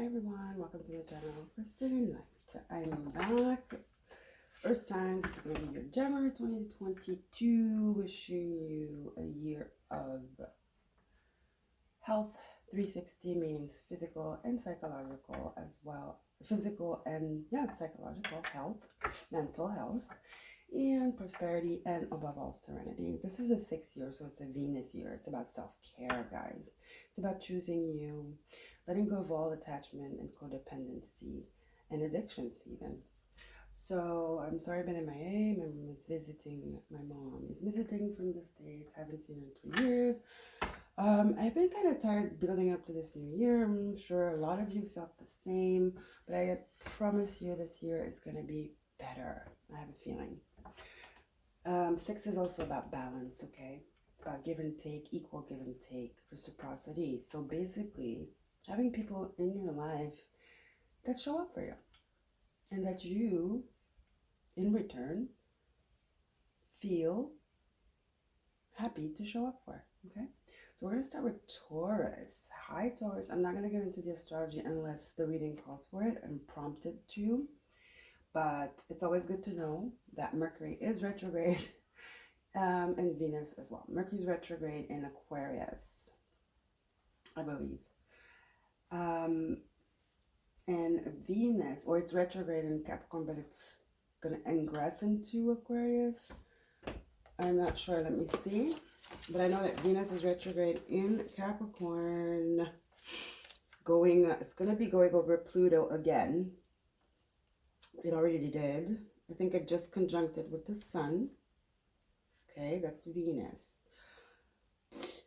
everyone, welcome to the channel Crystalline Light. I'm back. Earth signs, this is going to be your January 2022. Wishing you a year of health 360, meanings physical and psychological as well. Physical and psychological health, mental health, and prosperity, and above all, serenity. This is a 6th year, so it's a Venus year. It's about self-care, guys. It's about choosing you, letting go of all attachment and codependency and addictions even. So I'm sorry I've been MIA. My mom is visiting. My mom is visiting from the States. Haven't seen her in 3 years. I've been kind of tired building up to this new year. I'm sure a lot of you felt the same, but I promise you this year is going to be better. I have a feeling. 6 is also about balance, okay? It's about give and take, equal give and take, reciprocity. So basically, having people in your life that show up for you and that you, in return, feel happy to show up for, okay? So we're going to start with Taurus. Hi, Taurus. I'm not going to get into the astrology unless the reading calls for it and prompted to. But it's always good to know that Mercury is retrograde and Venus as well. Mercury's retrograde in Aquarius, I believe. And Venus, or it's retrograde in Capricorn, but it's going to ingress into Aquarius. I'm not sure. Let me see. But I know that Venus is retrograde in Capricorn. It's going to be going over Pluto again. It already did. I think it just conjuncted with the sun. Okay, that's Venus.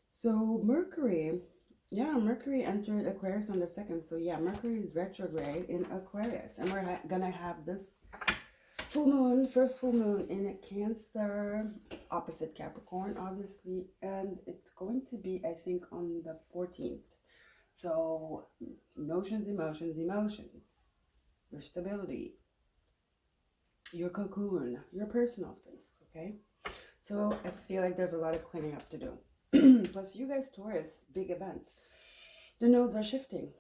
So Mercury, Mercury entered Aquarius on the 2nd. So yeah, Mercury is retrograde in Aquarius. And we're gonna have this full moon, first full moon in Cancer, opposite Capricorn, obviously. And it's going to be, I think, on the 14th. So emotions, your stability, your cocoon, your personal space, okay? So I feel like there's a lot of cleaning up to do. Plus, you guys, Taurus, big event. The nodes are shifting.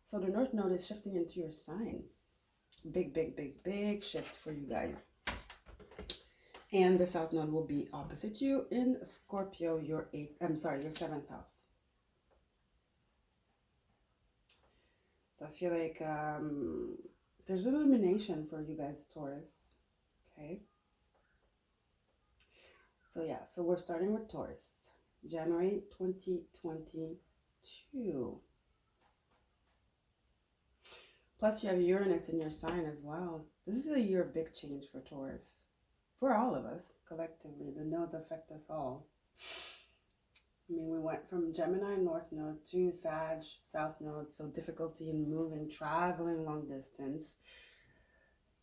So the North Node is shifting into your sign. Big shift for you guys. And the South Node will be opposite you in Scorpio, your 7th house. So I feel like there's illumination for you guys, Taurus. Okay. So yeah, so we're starting with Taurus. January 2022. Plus you have Uranus in your sign as well. This is a year of big change for Taurus. For all of us, collectively. The nodes affect us all. I mean, we went from Gemini North Node to Sag South Node, so difficulty in moving, traveling long distance,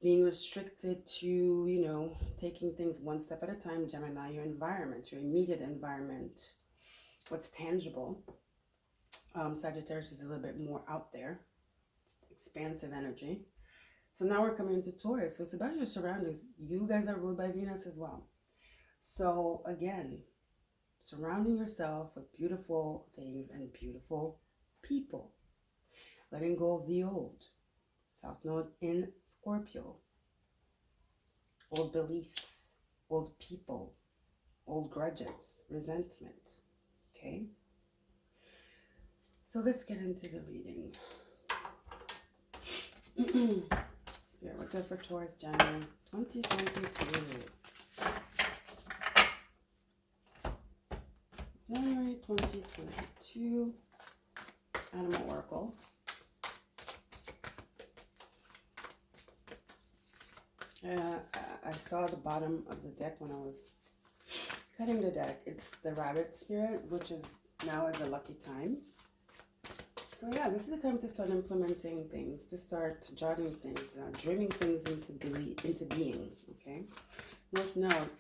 being restricted to, taking things one step at a time. Gemini, your environment, your immediate environment, what's tangible. Sagittarius is a little bit more out there, it's expansive energy. So now we're coming into Taurus, so it's about your surroundings. You guys are ruled by Venus as well. So again, surrounding yourself with beautiful things and beautiful people. Letting go of the old. South Node in Scorpio. Old beliefs, old people, old grudges, resentment. Okay? So let's get into the reading. Spirit, what's good for Taurus, January 2022? January 2022, Animal Oracle. I saw the bottom of the deck when I was cutting the deck. It's the Rabbit Spirit, which is now is a lucky time. So yeah, this is the time to start implementing things, to start jotting things, dreaming things into being, okay? North Node.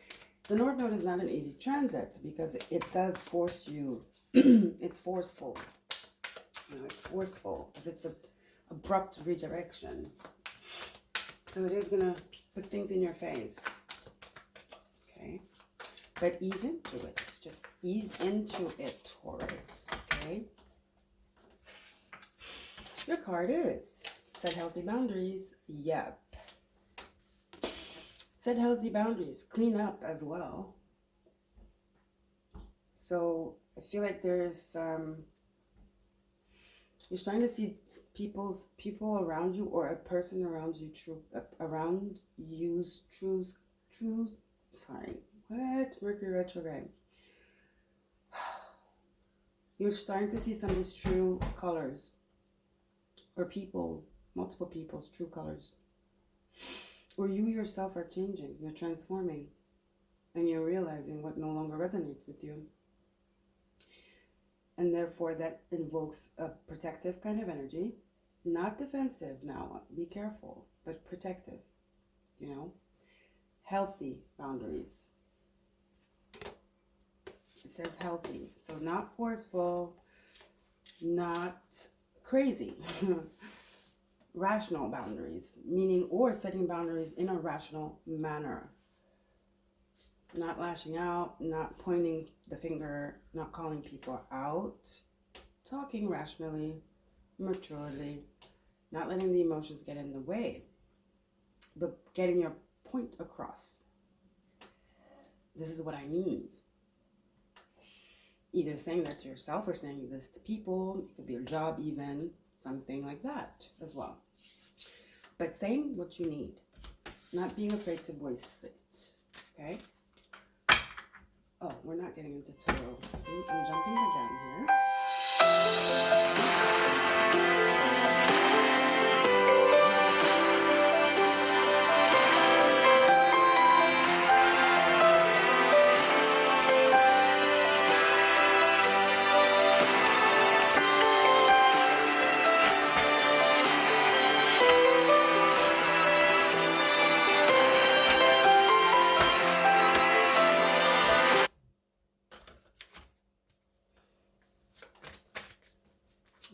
The North Node is not an easy transit because it does force you, it's forceful. It's forceful because it's an abrupt redirection. So it is going to put things in your face, okay? But ease into it. Just ease into it, Taurus, okay? Your card is set healthy boundaries. Yep. Set healthy boundaries. Clean up as well. So I feel like there's you're starting to see people around you, or a person around you, Mercury retrograde. You're starting to see somebody's true colors, or multiple people's true colors. Or you yourself are changing, you're transforming, and you're realizing what no longer resonates with you. And therefore that invokes a protective kind of energy, not defensive now, be careful, but protective, healthy boundaries. It says healthy, so not forceful, not crazy. Rational boundaries, meaning, or setting boundaries in a rational manner. Not lashing out, not pointing the finger, not calling people out. Talking rationally, maturely, not letting the emotions get in the way, but getting your point across. This is what I need. Either saying that to yourself or saying this to people. It could be a job even, something like that as well. But saying what you need, not being afraid to voice it, okay? Oh, we're not getting into tarot. See, I'm jumping the gun here.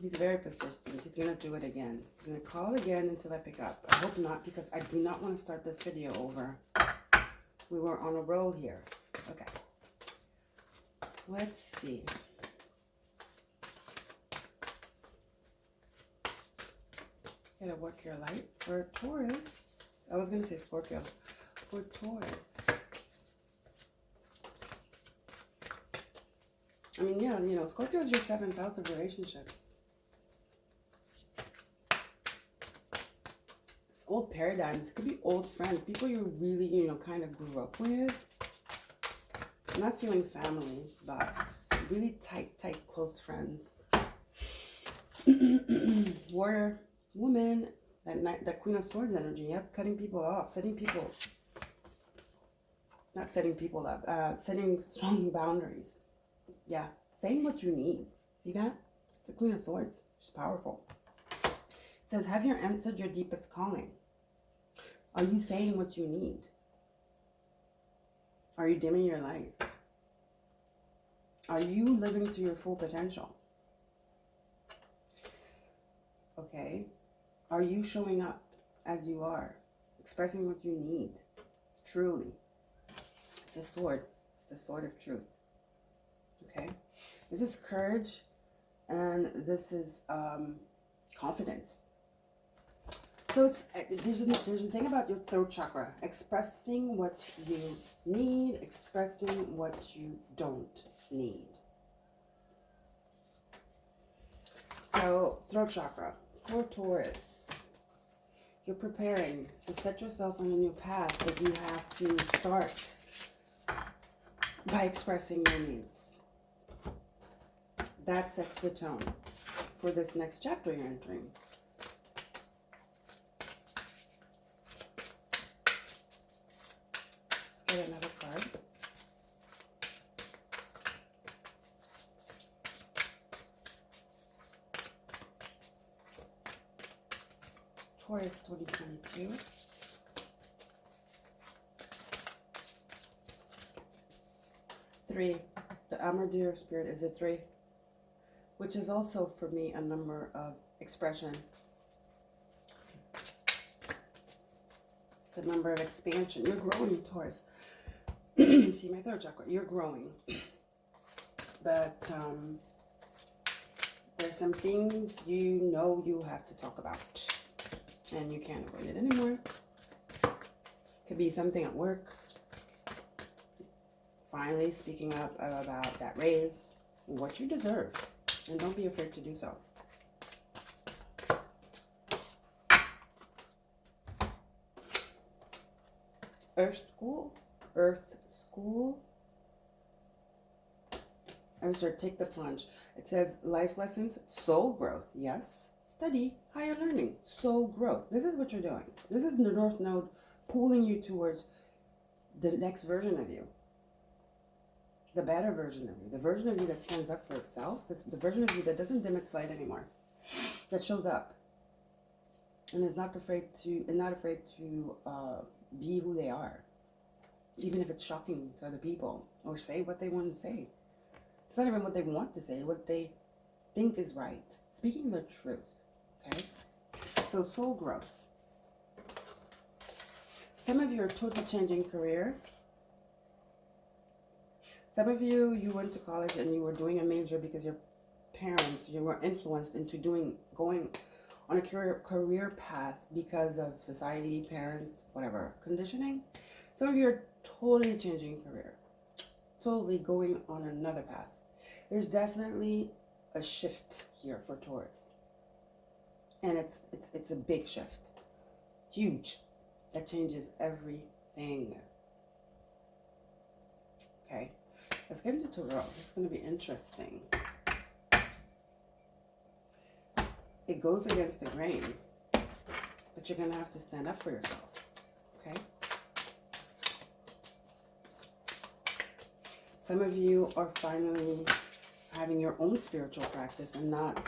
He's very persistent. He's going to do it again. He's going to call again until I pick up. I hope not, because I do not want to start this video over. We were on a roll here. Okay. Let's see. Let's get a work your light for Taurus. I was going to say Scorpio. For Taurus. I mean, yeah, Scorpio is your 7th house of relationships. Old paradigms, could be old friends, people you really, kind of grew up with. I'm not feeling family, but really tight, close friends. Warrior woman, that Queen of Swords energy, yep, cutting people off, setting strong boundaries. Yeah, saying what you need. See that? It's the Queen of Swords. She's powerful. It says, have you answered your deepest calling? Are you saying what you need? Are you dimming your light? Are you living to your full potential? Okay. Are you showing up as you are? Expressing what you need? Truly. It's a sword. It's the sword of truth. Okay. This is courage, and this is confidence. So there's a thing about your throat chakra, expressing what you need, expressing what you don't need. So throat chakra for Taurus, you're preparing to set yourself on a new path, but you have to start by expressing your needs. That sets the tone for this next chapter you're entering. Get another card. Taurus 2022. Three. The Armadillo spirit is a 3, which is also for me a number of expression. It's a number of expansion. You're growing, Taurus. See my third chakra. You're growing, but There's some things you know you have to talk about, and you can't avoid it anymore. Could be something at work. Finally speaking up about that raise, what you deserve, and don't be afraid to do so. Earth School. Answer, take the plunge. It says life lessons, soul growth. Yes. Study, higher learning, soul growth. This is what you're doing. This is the North Node pulling you towards the next version of you. The better version of you. The version of you that stands up for itself. It's the version of you that doesn't dim its light anymore. That shows up. And is not afraid to be who they are. Even if it's shocking to other people. Or say what they want to say. It's not even what they want to say, what they think is right. Speaking their truth, okay? So soul growth. Some of you are totally changing career. Some of you, you went to college and you were doing a major because your parents, you were influenced into going on a career path because of society, parents, whatever, conditioning. Some of you are totally changing career. Totally going on another path. There's definitely a shift here for Taurus. And it's a big shift. Huge. That changes everything. Okay. Let's get into Taurus. It's going to be interesting. It goes against the grain. But you're going to have to stand up for yourself. Okay. Some of you are finally having your own spiritual practice and not,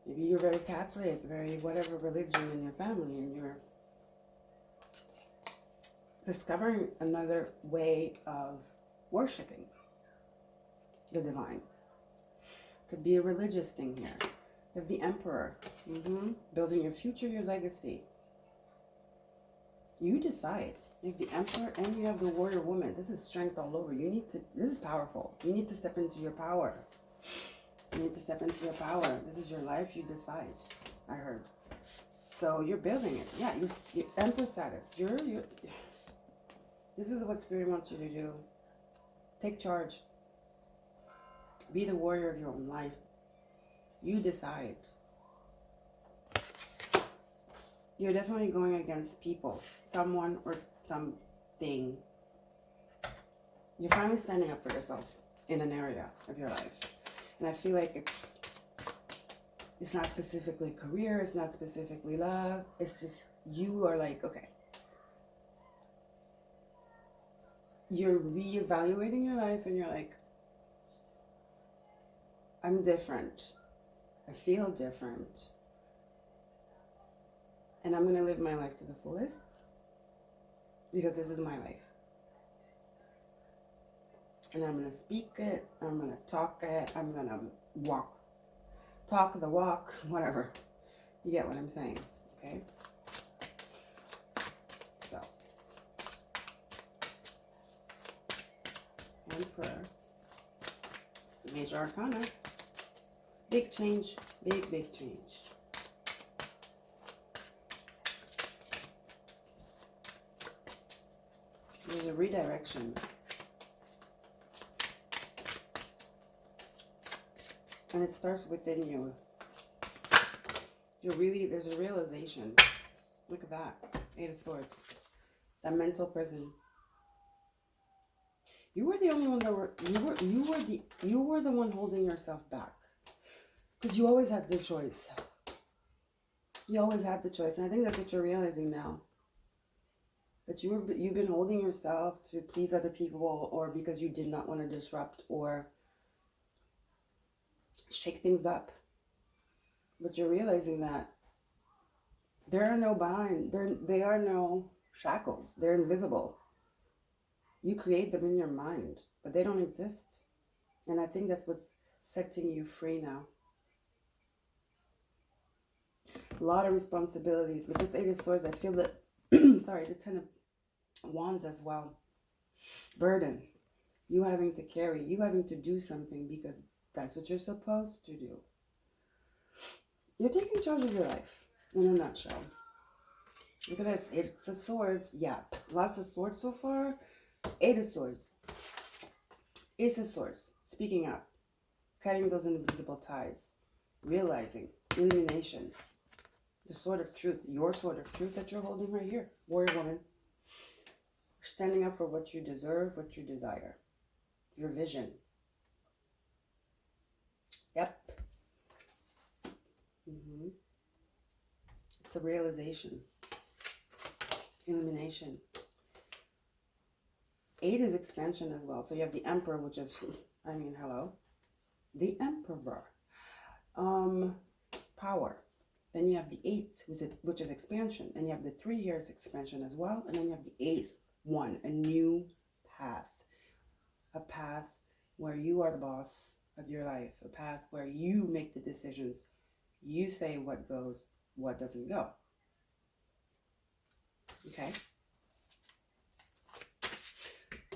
maybe you're very Catholic, very whatever religion in your family, and you're discovering another way of worshiping the divine. Could be a religious thing here. You have the Emperor, building your future, your legacy. You decide. You have the Emperor and you have the Warrior Woman. This is strength all over. This is powerful. You need to step into your power. You need to step into your power. This is your life. You decide. I heard. So you're building it. Yeah, you Emperor status. This is what Spirit wants you to do. Take charge. Be the warrior of your own life. You decide. You're definitely going against people, someone or something. You're finally standing up for yourself in an area of your life. And I feel like it's not specifically career, it's not specifically love. It's just you are like, okay. You're reevaluating your life and you're like, I'm different. I feel different. And I'm going to live my life to the fullest because this is my life. And I'm going to speak it. I'm going to talk it. I'm going to talk the walk, whatever. You get what I'm saying, okay? So, Emperor. It's the major arcana. Big change, big change. There's a redirection. And it starts within you. There's a realization. Look at that. Eight of Swords. That mental prison. You were the only one you were the one holding yourself back. Because you always had the choice. You always had the choice. And I think that's what you're realizing now. That you've been holding yourself to please other people, or because you did not want to disrupt or shake things up. But you're realizing that there are no there are no shackles. They're invisible. You create them in your mind, but they don't exist. And I think that's what's setting you free now. A lot of responsibilities. With this Eight of Swords, I feel that, sorry, the Ten of Wands as well. Burdens. You having to carry. You having to do something because that's what you're supposed to do. You're taking charge of your life in a nutshell. Look at this. It's of Swords. Yeah. Lots of swords so far. 8 of Swords. Ace of Swords. Speaking up. Cutting those invisible ties. Realizing. Illumination. The sword of truth. Your sword of truth that you're holding right here. Warrior woman. Standing up for what you deserve, what you desire. Your vision. Yep. It's a realization. Illumination. 8 is expansion as well. So you have the Emperor, which is, I mean, hello. The Emperor. Power. Then you have the 8, which is expansion. And you have the 3 here is expansion as well. And then you have the 8th one, a new path. A path where you are the boss of your life. A path where you make the decisions. You say what goes, what doesn't go. Okay?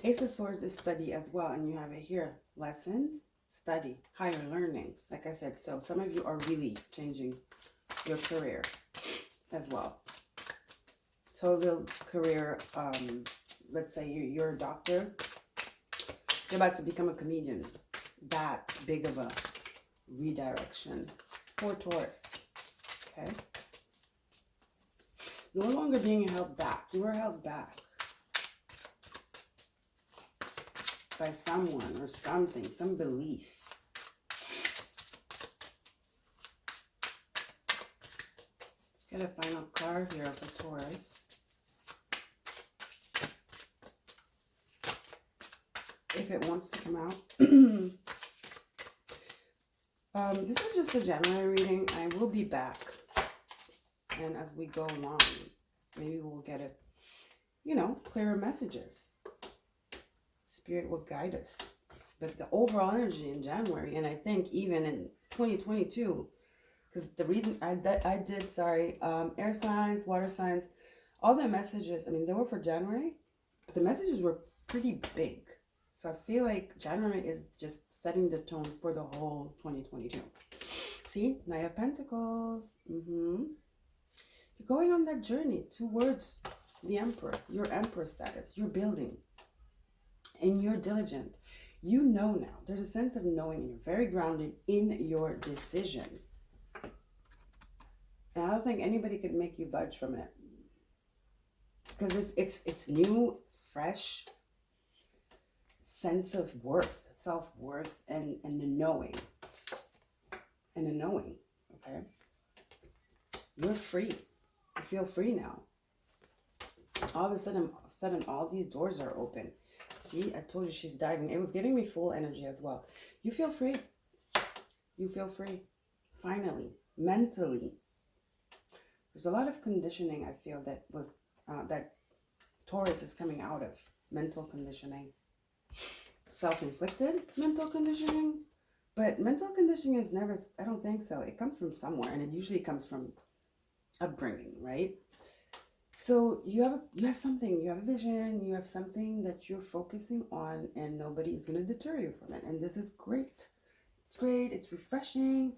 Ace of Swords is study as well. And you have it here. Lessons, study, higher learning. Like I said, so some of you are really changing your career as well. Total career, let's say you're a doctor. You're about to become a comedian. That big of a redirection for Taurus. Okay? No longer being held back. You were held back by someone or something, some belief. Get a final card here for Taurus. If it wants to come out. This is just a January reading. I will be back. And as we go along, maybe we'll get it, you know, clearer messages. Spirit will guide us. But the overall energy in January, and I think even in 2022, because the reason I did, air signs, water signs, all the messages, I mean, they were for January, but the messages were pretty big. So I feel like January is just setting the tone for the whole 2022. See, Knight of Pentacles. You're going on that journey towards the Emperor, your Emperor status. You're building and you're diligent. You know now. There's a sense of knowing and you're very grounded in your decision. And I don't think anybody could make you budge from it. Because it's new, fresh sense of worth, self-worth, and the knowing. And the knowing, okay? You're free. You feel free now. All of a sudden, all these doors are open. See, I told you she's diving. It was giving me full energy as well. You feel free. You feel free. Finally, mentally. There's a lot of conditioning, I feel, that was that Taurus is coming out of. Mental conditioning. Self-inflicted mental conditioning. But mental conditioning is never, I don't think so. It comes from somewhere, and it usually comes from upbringing, right? So you have something, you have a vision, you have something that you're focusing on, and nobody is going to deter you from it. And this is great. It's great. It's refreshing.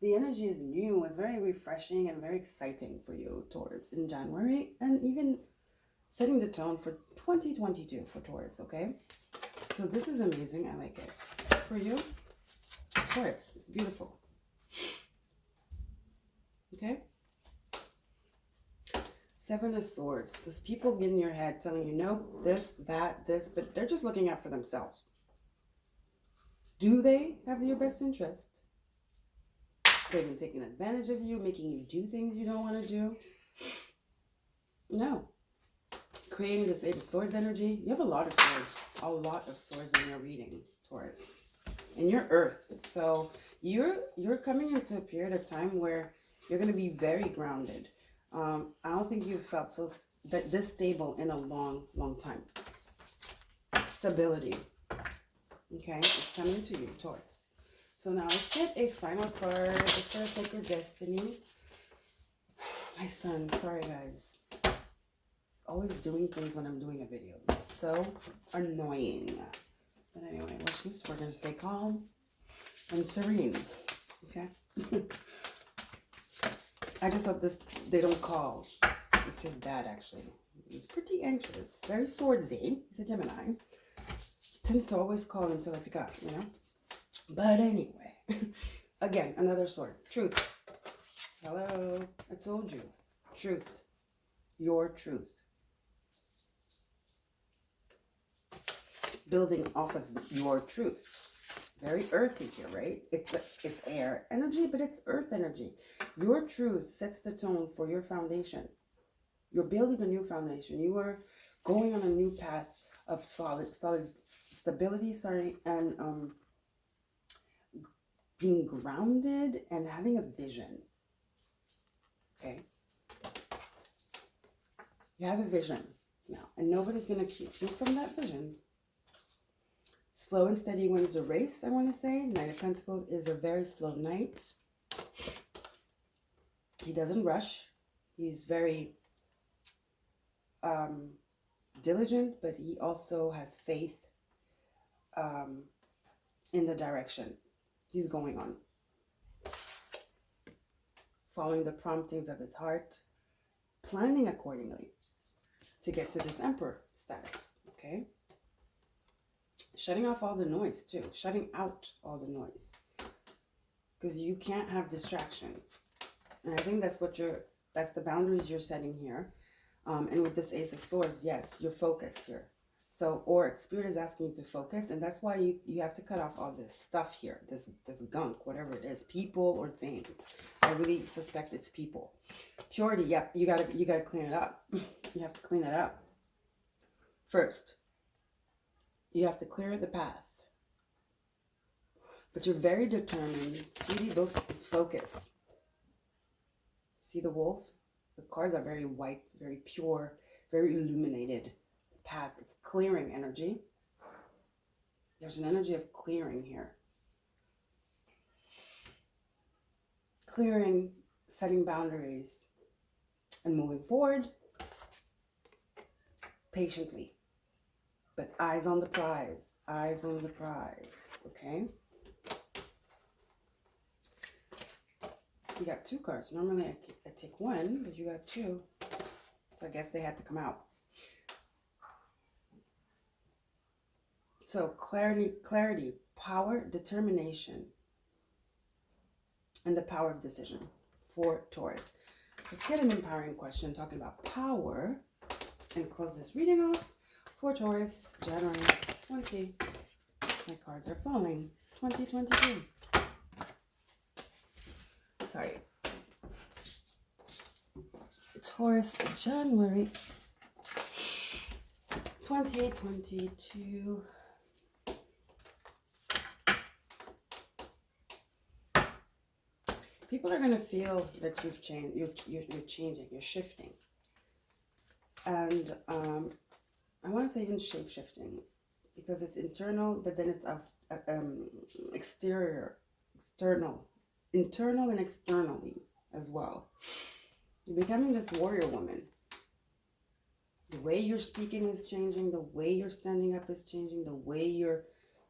The energy is new. It's very refreshing and very exciting for you, Taurus, in January, and even setting the tone for 2022 for Taurus, okay? So this is amazing. I like it. For you, Taurus, it's beautiful. Okay? 7 of Swords. There's people in your head telling you, nope, this, that, this, but they're just looking out for themselves. Do they have your best interest? They've been taking advantage of you, making you do things you don't want to do. No. Creating this 8 of Swords energy. You have a lot of swords in your reading, Taurus. And you're Earth. So you're coming into a period of time where you're going to be very grounded. I don't think you've felt this stable in a long, long time. Stability. Okay, it's coming to you, Taurus. So now let's get a final card. It's for a Sacred Destiny. My son, sorry guys. He's always doing things when I'm doing a video. It's so annoying. But anyway, we're going to stay calm and serene. Okay? I just hope they don't call. It's his dad, actually. He's pretty anxious, very swordsy. He's a Gemini. Tends to always call until I pick up, you know? But anyway, again, another sword. Truth. Hello. I told you. Truth. Your truth. Building off of your truth. Very earthy here, right? It's air energy, but it's earth energy. Your truth sets the tone for your foundation. You're building a new foundation. You are going on a new path of solid stability, and being grounded and having a vision. Okay? You have a vision now, and nobody's going to keep you from that vision. Slow and steady wins the race, I want to say. Knight of Pentacles is a very slow knight. He doesn't rush. He's very diligent, but he also has faith in the direction he's going on. Following the promptings of his heart, planning accordingly to get to this Emperor status, okay? Shutting off all the noise too. Shutting out all the noise. Because you can't have distraction. And I think that's the boundaries you're setting here. And with this Ace of Swords, yes, you're focused here. So, or Spirit is asking you to focus, and that's why you have to cut off all this stuff here, this gunk, whatever it is, people or things. I really suspect it's people. Purity, yep, you gotta clean it up. You have to clean it up. First, you have to clear the path. But you're very determined. See those focus. See the wolf? The cards are very white, very pure, very illuminated. The path, it's clearing energy. There's an energy of clearing here. Clearing, setting boundaries, and moving forward patiently. But eyes on the prize. Eyes on the prize. Okay? You got two cards. Normally I take one, but you got two. So I guess they had to come out. So clarity, power, determination, and the power of decision for Taurus. Let's get an empowering question talking about power and close this reading off for Taurus, January 20. My cards are falling. 2022. Sorry. Taurus, January 2022. People are going to feel that you've changed, you're changing, you're shifting. And I want to say even shape-shifting, because it's internal, but then it's external, internal and externally as well. You're becoming this warrior woman. The way you're speaking is changing. The way you're standing up is changing. The way you're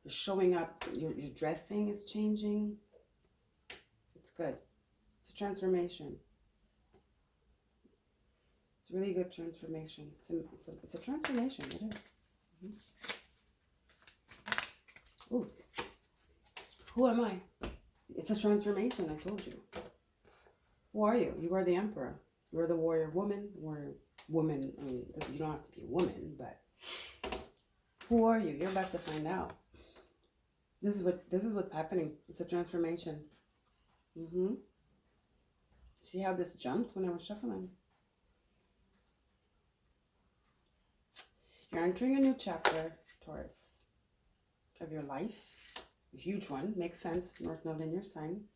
showing up, your dressing is changing. It's good. It's a transformation. It's a really good transformation. It's a transformation. It is. Ooh. Who am I? It's a transformation, I told you. Who are you? You are the Emperor. You are the warrior woman. Woman, I mean, you don't have to be a woman, but who are you? You're about to find out. This is what's happening. It's a transformation. See how this jumped when I was shuffling? You're entering a new chapter, Taurus, of your life. A huge one. Makes sense. North Node in your sign.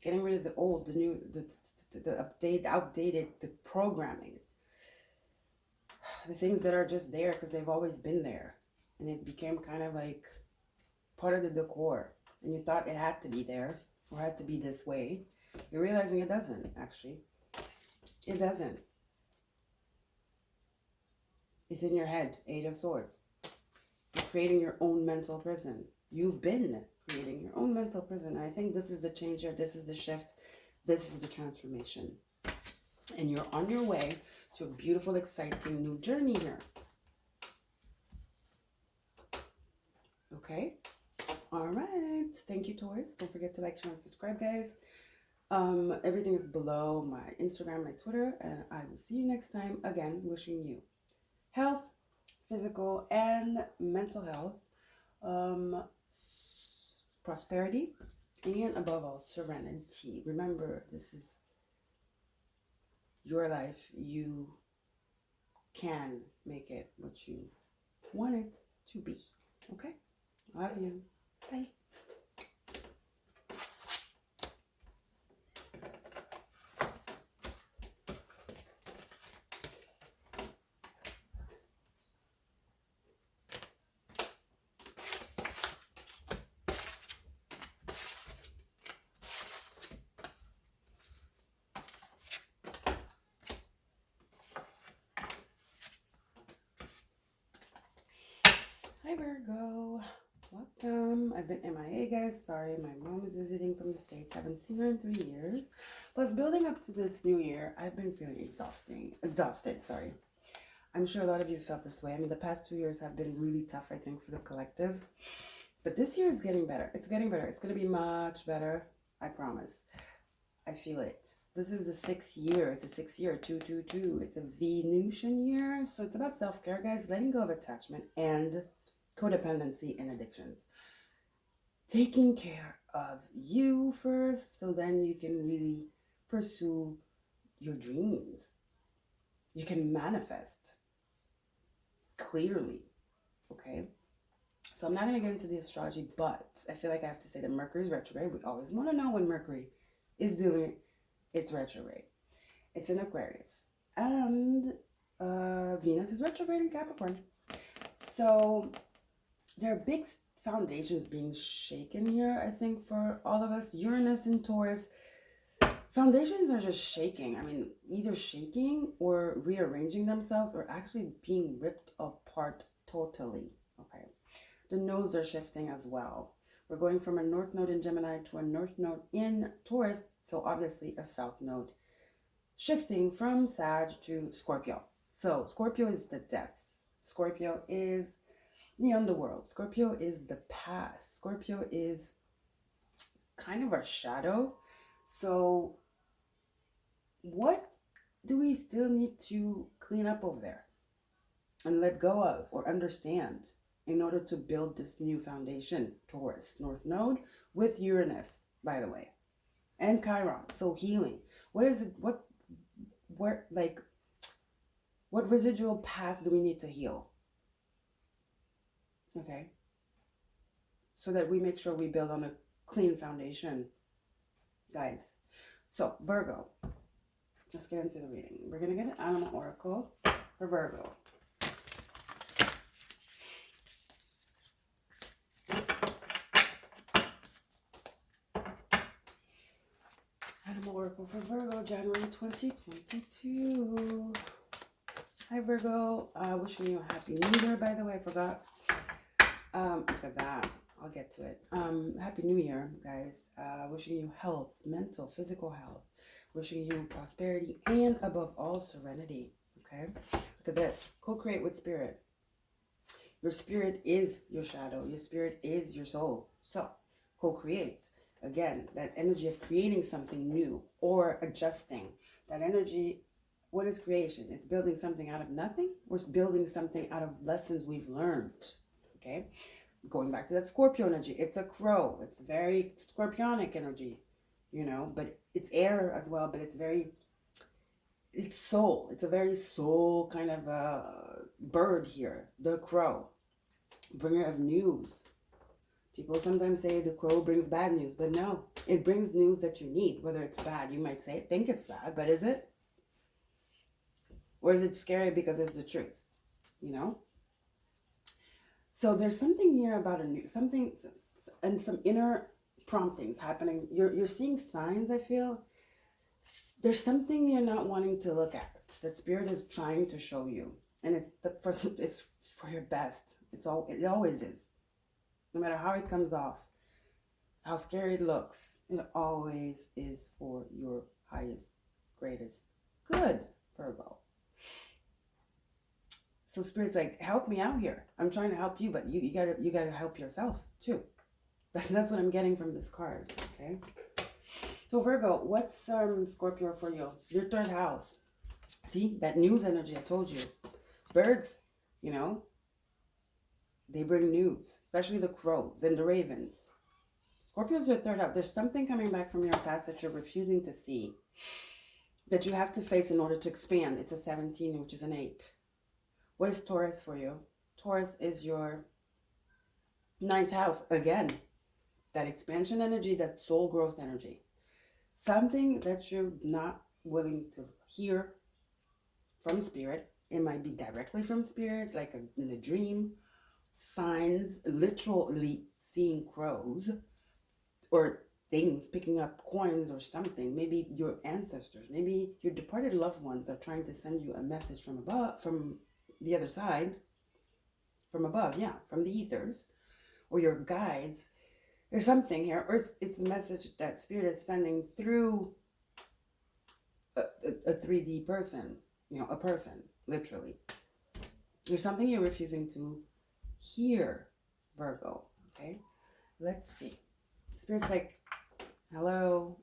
Getting rid of the old, the new, the outdated, the programming. The things that are just there because they've always been there. And it became kind of like part of the decor. And you thought it had to be there or had to be this way. You're realizing it doesn't, actually. It doesn't. It's in your head. Eight of Swords. You're creating your own mental prison. You've been creating your own mental prison. And I think this is the change here. This is the shift. This is the transformation. And you're on your way to a beautiful, exciting new journey here. Okay? All right. Thank you, Taurus. Don't forget to like, share, and subscribe, guys. Everything is below my Instagram, my Twitter, and I will see you next time. Again, wishing you health, physical and mental health, prosperity, and above all, serenity. Remember, this is your life. You can make it what you want it to be. Okay? Love you. Bye. Hi Virgo, welcome. I've been MIA, guys. Sorry, my mom is visiting from the States. Haven't seen her in 3 years. Plus, building up to this new year, I've been feeling exhausted. Sorry. I'm sure a lot of you felt this way. I mean, the past 2 years have been really tough, I think, for the collective. But this year is getting better. It's getting better. It's going to be much better. I promise. I feel it. This is the 6th year. It's a 6th year, 222. It's a Venusian year. So it's about self-care, guys. Letting go of attachment and codependency and addictions. Taking care of you first, so then you can really pursue your dreams. You can manifest clearly. Okay? So I'm not going to get into the astrology, but I feel like I have to say that Mercury is retrograde. We always want to know when Mercury is doing its retrograde. It's in Aquarius. And Venus is retrograde in Capricorn. So there are big foundations being shaken here, I think, for all of us. Uranus and Taurus. Foundations are just shaking. I mean, either shaking or rearranging themselves or actually being ripped apart totally. Okay. The nodes are shifting as well. We're going from a north node in Gemini to a north node in Taurus. So obviously a south node shifting from Sag to Scorpio. So Scorpio is the depths. Scorpio is the underworld. Scorpio is the past. Scorpio is kind of our shadow. So what do we still need to clean up over there and let go of or understand in order to build this new foundation? Taurus, North Node with Uranus, by the way, and Chiron. So healing. What is it? What residual past do we need to heal? Okay. So that we make sure we build on a clean foundation, guys. So Virgo, let's get into the reading. We're going to get an animal oracle for Virgo. Animal oracle for Virgo, January 2022. Hi Virgo, wishing you a happy new year, by the way, I forgot. Look at that. I'll get to it. Happy New Year, guys. Wishing you health, mental, physical health. Wishing you prosperity and above all serenity. Okay? Look at this. Co-create with spirit. Your spirit is your shadow. Your spirit is your soul. So, co-create. Again, that energy of creating something new or adjusting. That energy, what is creation? It's building something out of nothing or it's building something out of lessons we've learned. Okay, going back to that Scorpio energy, it's a crow. It's very scorpionic energy, you know, but it's air as well, but it's soul. It's a very soul kind of bird here, the crow, bringer of news. People sometimes say the crow brings bad news, but no, it brings news that you need, whether it's bad. You might think it's bad, but is it? Or is it scary because it's the truth, you know? So there's something here about something and some inner promptings happening. You're seeing signs, I feel. There's something you're not wanting to look at that spirit is trying to show you. And it's for your best. It always is. No matter how it comes off, how scary it looks, It always is for your highest, greatest good, Virgo. So Spirit's like, help me out here. I'm trying to help you, but you gotta help yourself too. That's what I'm getting from this card. Okay. So Virgo, what's Scorpio for you? Your third house. See that news energy I told you. Birds, you know, they bring news, especially the crows and the ravens. Scorpio's your third house. There's something coming back from your past that you're refusing to see, that you have to face in order to expand. It's a 17, which is an 8. What is Taurus for you? Taurus is your 9th house. Again, that expansion energy, that soul growth energy. Something that you're not willing to hear from Spirit. It might be directly from Spirit, like in a dream. Signs, literally seeing crows or things, picking up coins or something. Maybe your ancestors, maybe your departed loved ones are trying to send you a message from above, from the other side, from above, yeah, from the ethers, or your guides. There's something here, or it's a message that Spirit is sending through a 3D person, you know, a person, literally. There's something you're refusing to hear, Virgo, okay? Let's see. Spirit's like, hello,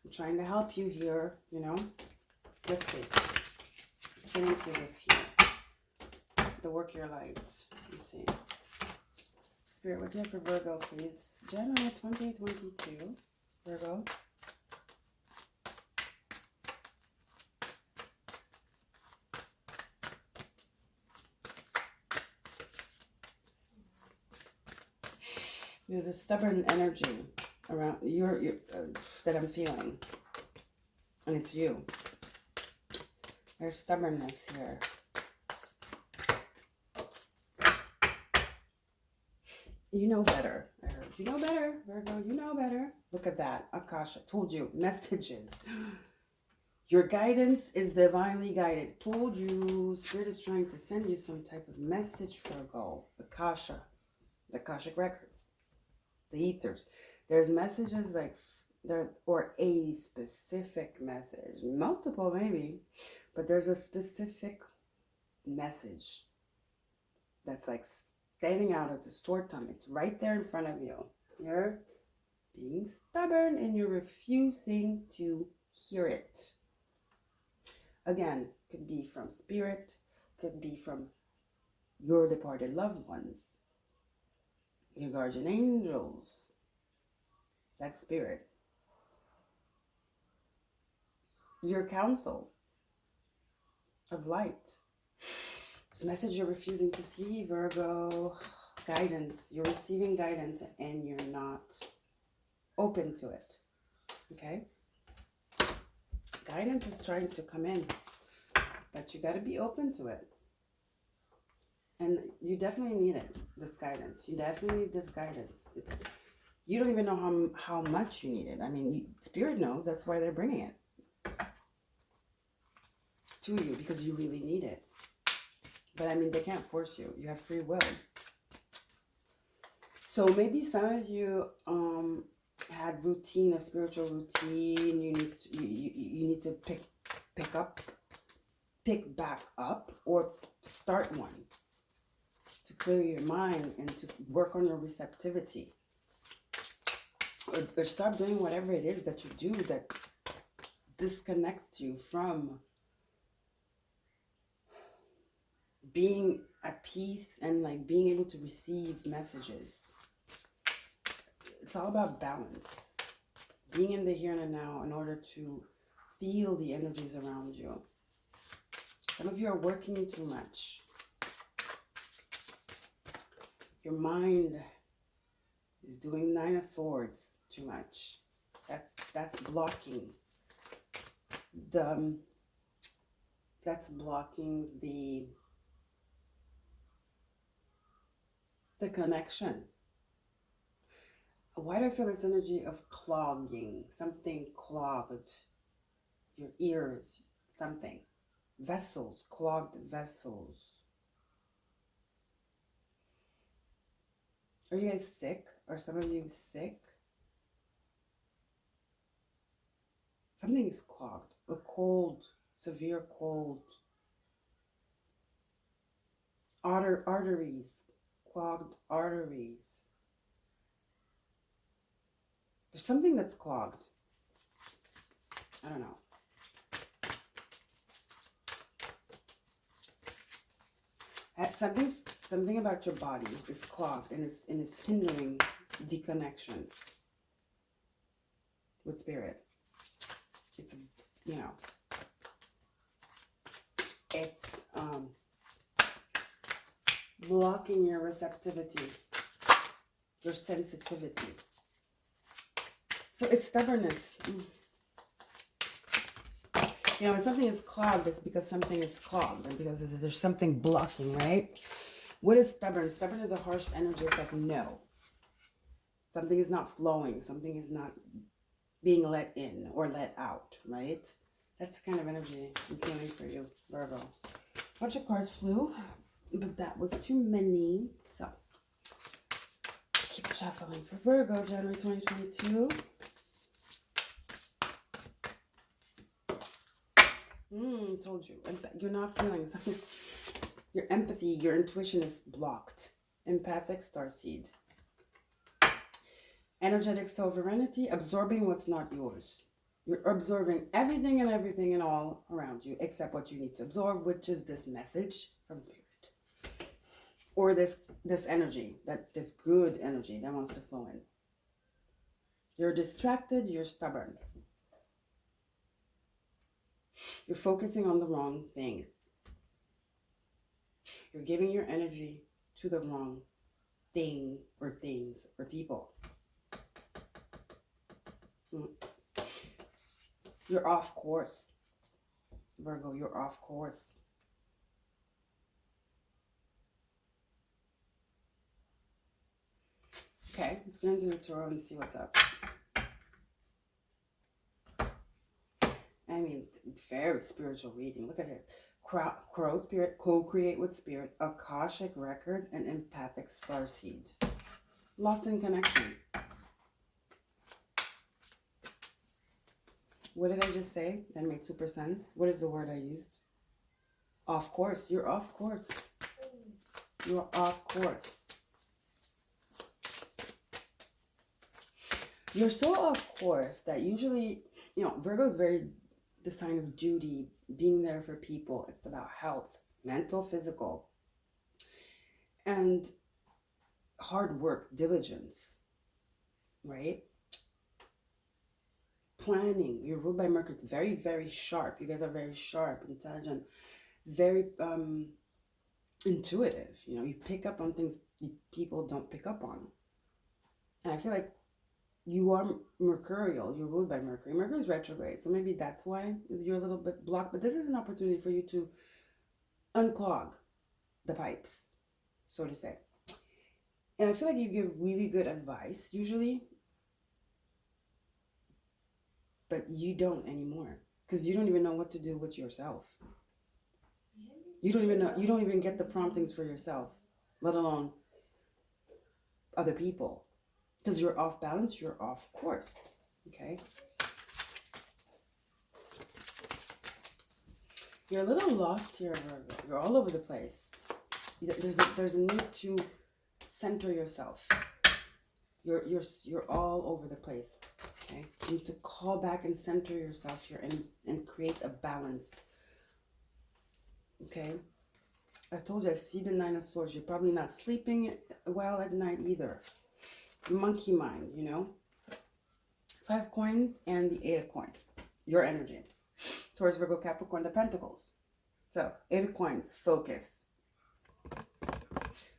I'm trying to help you here, you know? Let's see. Let's get into this here. The work your light. Let's see. Spirit, what do you have for Virgo, please? January 2022, Virgo. There's a stubborn energy around your that I'm feeling, and it's you. There's stubbornness here. You know better. I heard you know better, Virgo. You know better. Look at that, Akasha. Told you. Messages. Your guidance is divinely guided. Told you. Spirit is trying to send you some type of message, Virgo. Akasha. The Akashic records. The ethers. There's messages like there, or a specific message, multiple maybe, but there's a specific message that's like standing out as a sore thumb. It's right there in front of you. You're being stubborn and you're refusing to hear it. Again, could be from Spirit, could be from your departed loved ones, your guardian angels, that Spirit, your council of light. This message you're refusing to see, Virgo. Guidance. You're receiving guidance and you're not open to it. Okay? Guidance is trying to come in, but you got to be open to it. And you definitely need it, this guidance. You definitely need this guidance. You don't even know how much you need it. I mean, Spirit knows. That's why they're bringing it to you, because you really need it. But I mean, they can't force you. You have free will. So maybe some of you had a spiritual routine. You need to pick back up, or start one to clear your mind and to work on your receptivity. Or stop doing whatever it is that you do that disconnects you from being at peace and like being able to receive messages. It's all about balance. Being in the here and the now in order to feel the energies around you. Some of you are working too much. Your mind is doing 9 of Swords too much. That's blocking the connection. Why do I feel this energy of clogging? Something clogged. Your ears, something. Vessels, clogged vessels. Are you guys sick? Are some of you sick? Something is clogged. A cold, severe cold. Arteries. Clogged arteries. There's something that's clogged. I don't know. Something about your body is clogged, and it's hindering the connection with spirit. It's, you know, it's blocking your receptivity, your sensitivity. So it's stubbornness. You know, when something is clogged, it's because something is clogged, and because there's something blocking, right? What is stubborn? Stubborn is a harsh energy. It's like, no. Something is not flowing. Something is not being let in or let out, right? That's the kind of energy I'm feeling for you, Virgo. A bunch of cards flew, but that was too many. So, keep shuffling for Virgo, January 2022. Told you. You're not feeling something. Your empathy, your intuition is blocked. Empathic starseed. Energetic sovereignty, absorbing what's not yours. You're absorbing everything and all around you, except what you need to absorb, which is this message from spirit. Or this energy, this good energy that wants to flow in. You're distracted, you're stubborn. You're focusing on the wrong thing. You're giving your energy to the wrong thing or things or people. You're off course. Virgo, you're off course. Okay, let's get into the tarot and see what's up. I mean, very spiritual reading. Look at it. Crow spirit, co-create with spirit, Akashic records, and empathic starseed. Lost in connection. What did I just say? That made super sense. What is the word I used? Off course. You're off course. You're off course. You're so off course that usually, you know, Virgo is very the sign of duty, being there for people. It's about health, mental, physical, and hard work, diligence, right? Planning. You're ruled by Mercury. It's very, very sharp. You guys are very sharp, intelligent, very intuitive. You know, you pick up on things people don't pick up on. And I feel like you are mercurial. You're ruled by Mercury. Mercury is retrograde, so maybe that's why you're a little bit blocked. But this is an opportunity for you to unclog the pipes, so to say. And I feel like you give really good advice usually, but you don't anymore because you don't even know what to do with yourself. You don't even know. You don't even get the promptings for yourself, let alone other people. Because you're off balance, you're off course, okay? You're a little lost here, Virgo. You're all over the place. There's a need to center yourself. You're all over the place, okay? You need to call back and center yourself here and create a balance, okay? I told you, I see the Nine of Swords. You're probably not sleeping well at night either. Monkey mind, you know. 5 coins and the 8 of coins. Your energy. Taurus, Virgo, Capricorn, the Pentacles. So, 8 of coins. Focus.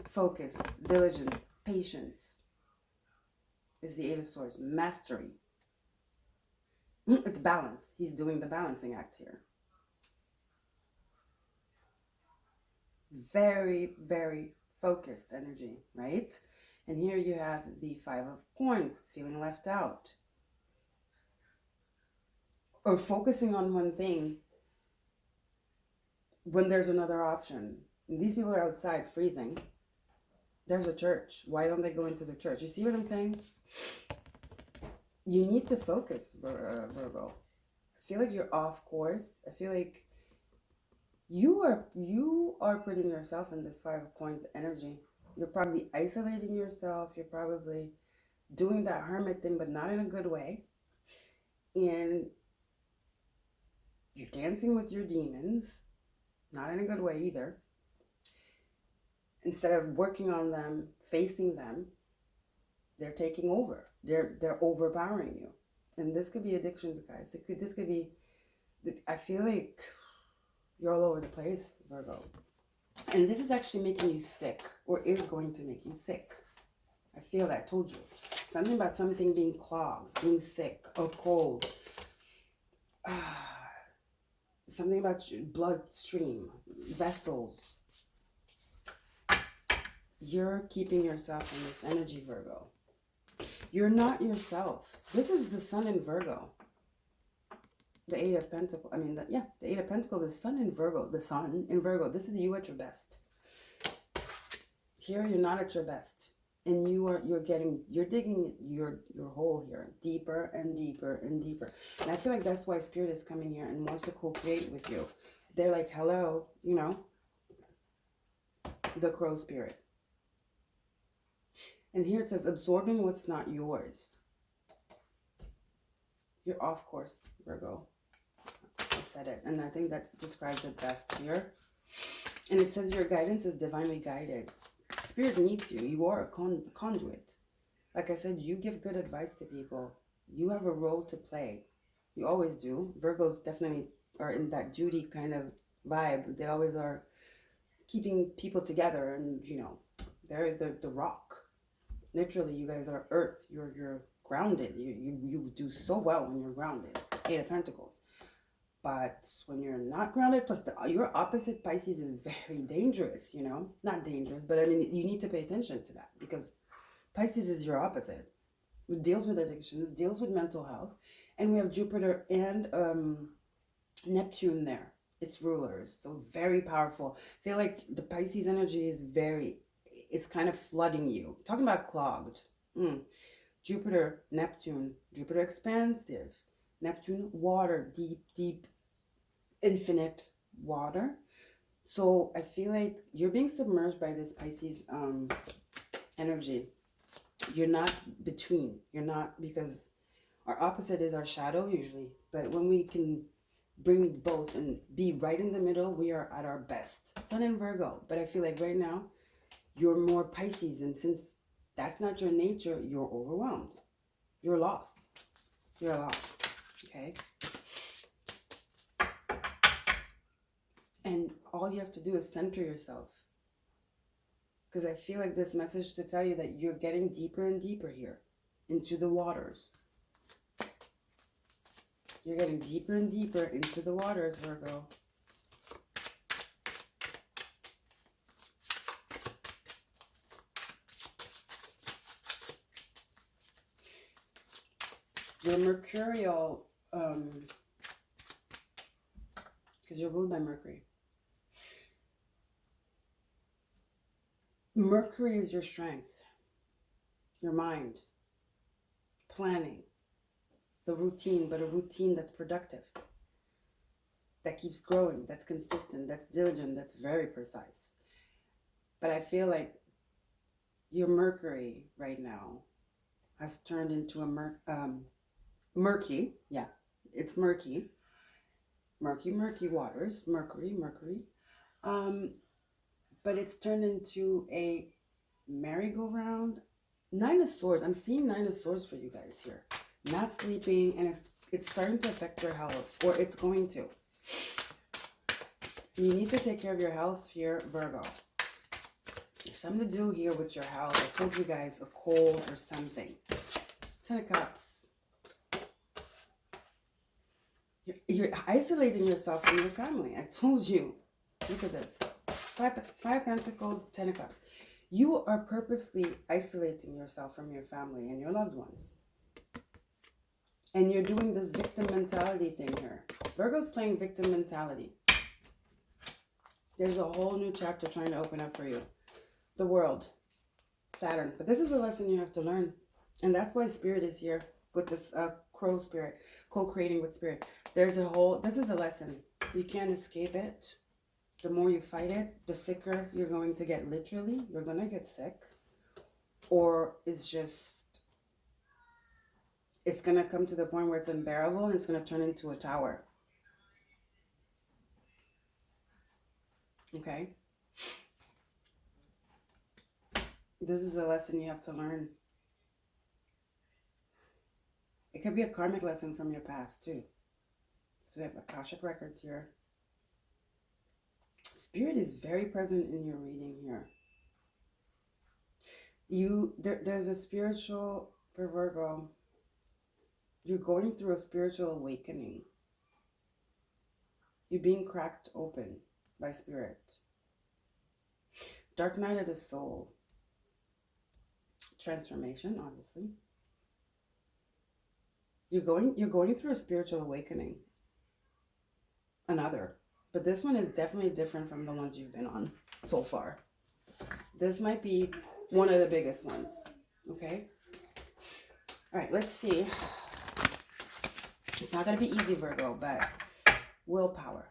Focus. Diligence. Patience. Is the 8 of Swords. Mastery. It's balance. He's doing the balancing act here. Very, very focused energy, right? And here you have the 5 of coins, feeling left out. Or focusing on one thing when there's another option. And these people are outside freezing. There's a church. Why don't they go into the church? You see what I'm saying? You need to focus, Virgo. feel like you're off course. I feel like you are putting yourself in this Five of Coins energy. You're probably isolating yourself. You're probably doing that hermit thing, but not in a good way. And you're dancing with your demons, not in a good way either. Instead of working on them, facing them, they're taking over. They're overpowering you. And this could be addictions, guys. This could be, I feel like you're all over the place, Virgo. And this is actually making you sick, or is going to make you sick. I feel that, I told you. Something about something being clogged, being sick, or cold. Something about your bloodstream, vessels. You're keeping yourself in this energy, Virgo. You're not yourself. This is the sun in Virgo. The Eight of Pentacles. I mean, the Eight of Pentacles is sun in Virgo. The sun in Virgo. This is you at your best. Here, you're not at your best. And you're digging your hole here deeper and deeper and deeper. And I feel like that's why Spirit is coming here and wants to co-create with you. They're like, hello, you know, the crow spirit. And here it says, absorbing what's not yours. You're off course, Virgo. I said it. And I think that describes it best here. And it says your guidance is divinely guided. Spirit needs you. You are a conduit. Like I said, you give good advice to people. You have a role to play. You always do. Virgos definitely are in that Judy kind of vibe. They always are keeping people together, and you know, they're the rock. Literally, you guys are earth. You're grounded. You do so well when you're grounded. Eight of Pentacles. But when you're not grounded, plus your opposite Pisces is very dangerous, you know? Not dangerous, but I mean, you need to pay attention to that because Pisces is your opposite. It deals with addictions, deals with mental health. And we have Jupiter and Neptune there. It's rulers, so very powerful. I feel like the Pisces energy is it's kind of flooding you. Talking about clogged. Jupiter, Neptune. Jupiter expansive. Neptune, water, deep, infinite water. So I feel like you're being submerged by this Pisces energy. You're not between. You're not, because our opposite is our shadow usually. But when we can bring both and be right in the middle, we are at our best. Sun in Virgo. But I feel like right now, you're more Pisces. And since that's not your nature, you're overwhelmed. You're lost. You're lost. Okay? And all you have to do is center yourself. Because I feel like this message to tell you that you're getting deeper and deeper here into the waters. You're getting deeper and deeper into the waters, Virgo. Your mercurial, because you're ruled by Mercury. Mercury is your strength, your mind, planning, the routine, but a routine that's productive, that keeps growing, that's consistent, that's diligent, that's very precise. But I feel like your Mercury right now has turned into a murky, yeah, it's murky waters, Mercury, but it's turned into a merry-go-round. Nine of Swords, I'm seeing Nine of Swords for you guys here. Not sleeping, and it's starting to affect your health, or it's going to. You need to take care of your health here, Virgo. There's something to do here with your health. I told you guys, a cold or something. Ten of Cups. You're isolating yourself from your family. I told you. Look at this. Five Pentacles, Ten of Cups. You are purposely isolating yourself from your family and your loved ones. And you're doing this victim mentality thing here. Virgo's playing victim mentality. There's a whole new chapter trying to open up for you. The world. Saturn. But this is a lesson you have to learn. And that's why Spirit is here with this crow spirit, co-creating with spirit. There's a whole, this is a lesson. You can't escape it. The more you fight it, the sicker you're going to get. Literally, you're going to get sick. Or it's just, it's going to come to the point where it's unbearable and it's going to turn into a tower. Okay? This is a lesson you have to learn. It could be a karmic lesson from your past too. So we have Akashic records here. Spirit is very present in your reading here. There's a spiritual, for Virgo, you're going through a spiritual awakening. You're being cracked open by spirit. Dark night of the soul. Transformation, obviously. You're going through a spiritual awakening. Another. But this one is definitely different from the ones you've been on so far. This might be one of the biggest ones. Okay? All right, let's see. It's not going to be easy, Virgo, but willpower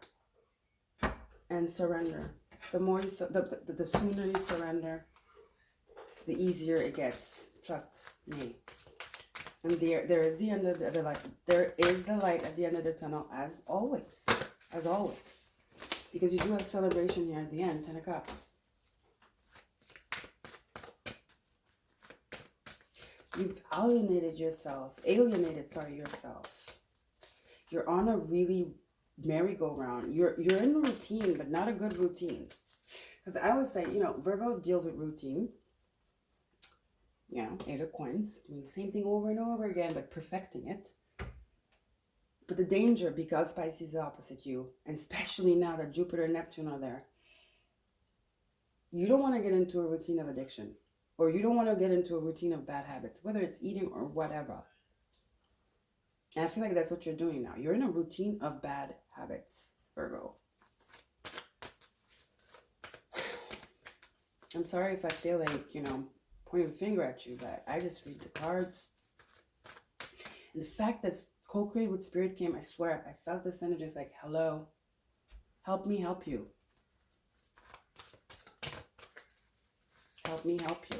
and surrender. The more you, the sooner you surrender, the easier it gets. Trust me. And there is the end of the light. There is the light at the end of the tunnel, as always. As always. Because you do have celebration here at the end, 10 of Cups. You've alienated yourself. You're on a really merry-go-round. You're in a routine, but not a good routine. Because I always say, Virgo deals with routine. 8 of Coins, doing the same thing over and over again, but perfecting it. But the danger, because Pisces is opposite you, and especially now that Jupiter and Neptune are there, you don't want to get into a routine of addiction, or you don't want to get into a routine of bad habits, whether it's eating or whatever. And I feel like that's what you're doing now. You're in a routine of bad habits, Virgo. I'm sorry if I feel like, pointing the finger at you, but I just read the cards. And the fact that co-create with spirit came, I swear, I felt this energy. It's like, hello, help me help you. Help me help you.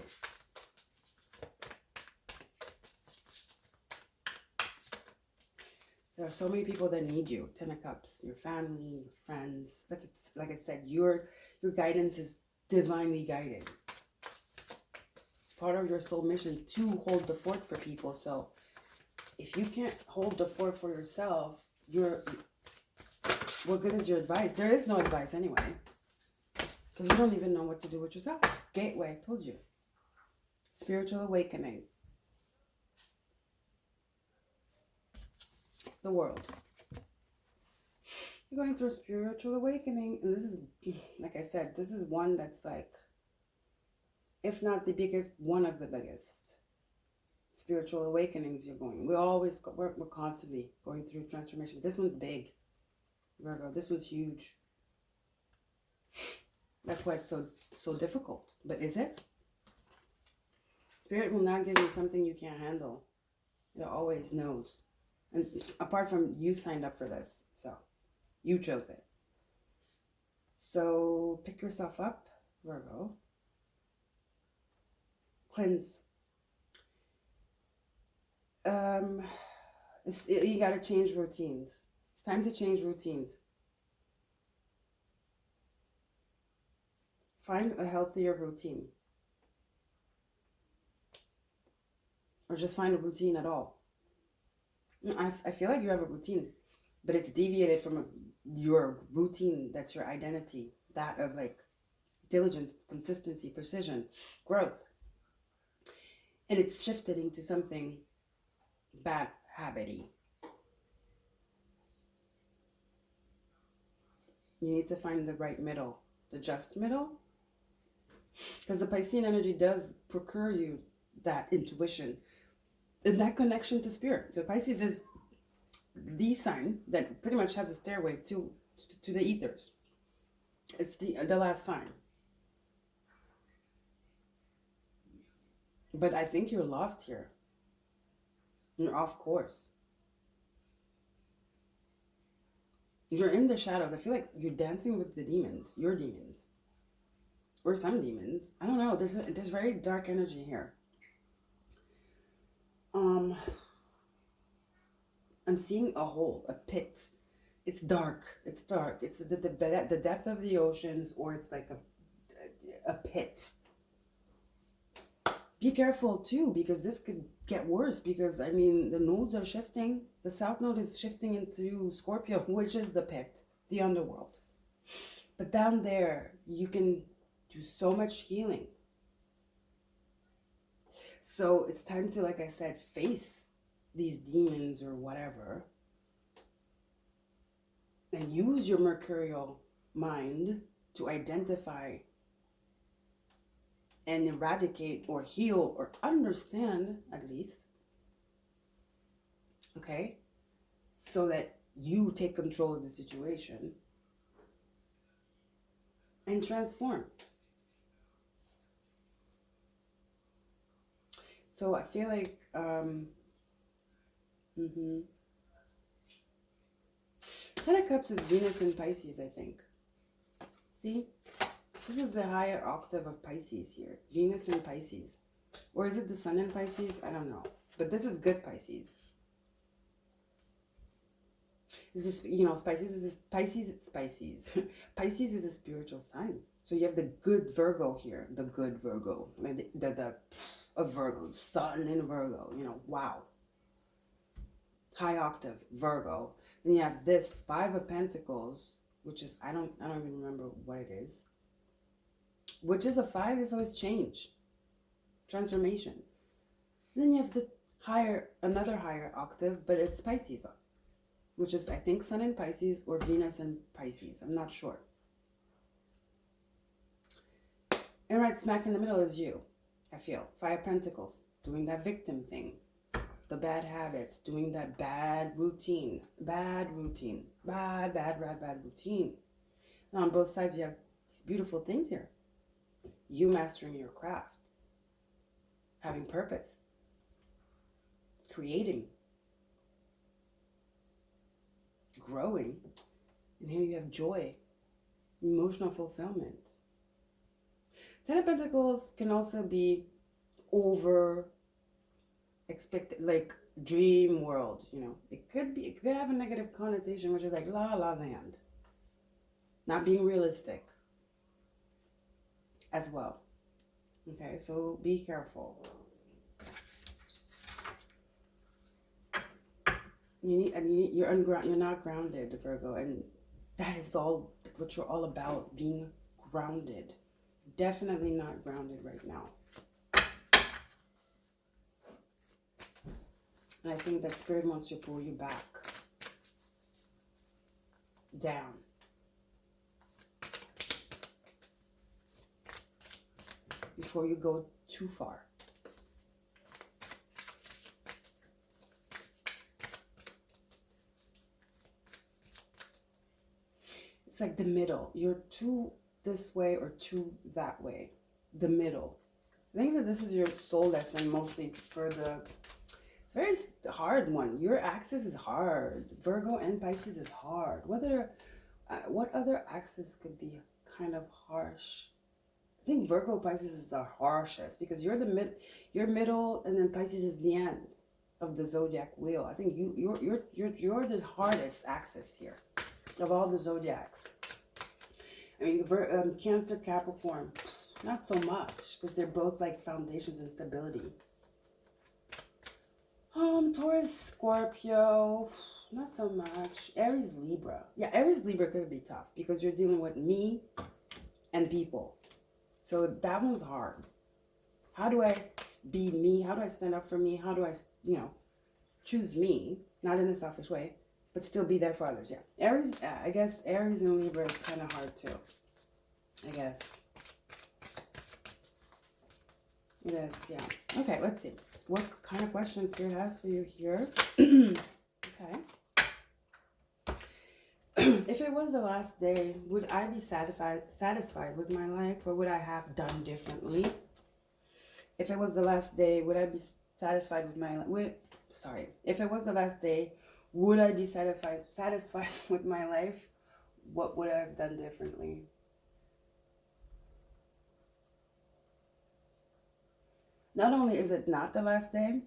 There are so many people that need you. 10 of Cups, your family, your friends. Like I said, your guidance is divinely guided. It's part of your soul mission to hold the fort for people. So if you can't hold the fort for yourself, what good is your advice? There is no advice anyway. Because you don't even know what to do with yourself. Gateway, I told you. Spiritual awakening. The World. You're going through a spiritual awakening. And this is, like I said, this is one that's like, if not the biggest, one of the biggest spiritual awakenings you're going. We're constantly going through transformation. This one's big, Virgo. This one's huge. That's why it's so difficult. But is it? Spirit will not give you something you can't handle. It always knows. And apart from you signed up for this, so you chose it. So pick yourself up, Virgo. Cleanse. You got to change routines. It's time to change routines. Find a healthier routine. Or just find a routine at all. I feel like you have a routine, but it's deviated from your routine. That's your identity. That of like diligence, consistency, precision, growth. And it's shifted into something bad habity. You need to find the right middle, the just middle. Because the Piscean energy does procure you that intuition and that connection to spirit. The Pisces is the sign that pretty much has a stairway to the ethers. It's the last sign. But I think you're lost here. You're off course. You're in the shadows. I feel like you're dancing with the demons, your demons, or some demons. I don't know. There's very dark energy here. I'm seeing a hole, a pit. It's dark. It's dark. It's the depth of the oceans, or it's like a pit. Be careful too, because this could get worse, because I mean the nodes are shifting. The south node is shifting into Scorpio, which is the pit, the underworld. But down there you can do so much healing. So it's time to, like I said, face these demons or whatever, and use your mercurial mind to identify and eradicate or heal or understand, at least, okay, so that you take control of the situation and transform. So I feel like Ten of Cups is Venus in Pisces, I think. See? This is the higher octave of Pisces here. Venus in Pisces. Or is it the Sun in Pisces? I don't know. But this is good Pisces. This is, you know, Pisces is Pisces. Pisces is a spiritual sign. So you have the good Virgo here. The good Virgo. Like a Virgo. Sun in Virgo. You know, wow. High octave Virgo. Then you have this Five of Pentacles, which is, I don't even remember what it is. Which is a 5 is always change, transformation. Then you have the another higher octave, but it's Pisces, which is, I think, Sun in Pisces or Venus in Pisces. I'm not sure. And right smack in the middle is you, I feel. Five of Pentacles, doing that victim thing. The bad habits, doing that bad routine. Bad routine. Bad routine. Now on both sides, you have these beautiful things here. You mastering your craft. Having purpose. Creating. Growing. And here you have joy. Emotional fulfillment. Ten of Pentacles can also be over expected, like dream world, you know. It could have a negative connotation, which is like la la land. Not being realistic as well. Okay, so be careful. You're not grounded, Virgo, and that is all what you're all about, being grounded. Definitely not grounded right now. And I think that Spirit wants to pull you back down. Before you go too far. It's like the middle. You're too this way or too that way. The middle. I think that this is your soul lesson mostly for the very hard one. Your axis is hard. Virgo and Pisces is hard. What other axis could be kind of harsh? I think Virgo Pisces is the harshest because you're you're middle, and then Pisces is the end of the zodiac wheel. I think you're the hardest axis here of all the zodiacs. I mean, Cancer, Capricorn, not so much because they're both like foundations and stability. Taurus, Scorpio, not so much. Aries, Libra. Yeah, Aries, Libra could be tough because you're dealing with me and people. So that one's hard. How do I be me? How do I stand up for me? How do I, choose me? Not in a selfish way, but still be there for others. Yeah. Aries, I guess Aries and Libra is kind of hard too. I guess. It is, yeah. Okay, let's see. What kind of questions Spirit has for you here? Okay. If it was the last day, would I be satisfied with my life? What would I have done differently? If it was the last day, would I be satisfied with my life? If it was the last day, Would I be satisfied with my life? What would I have done differently? Not only is it not the last day,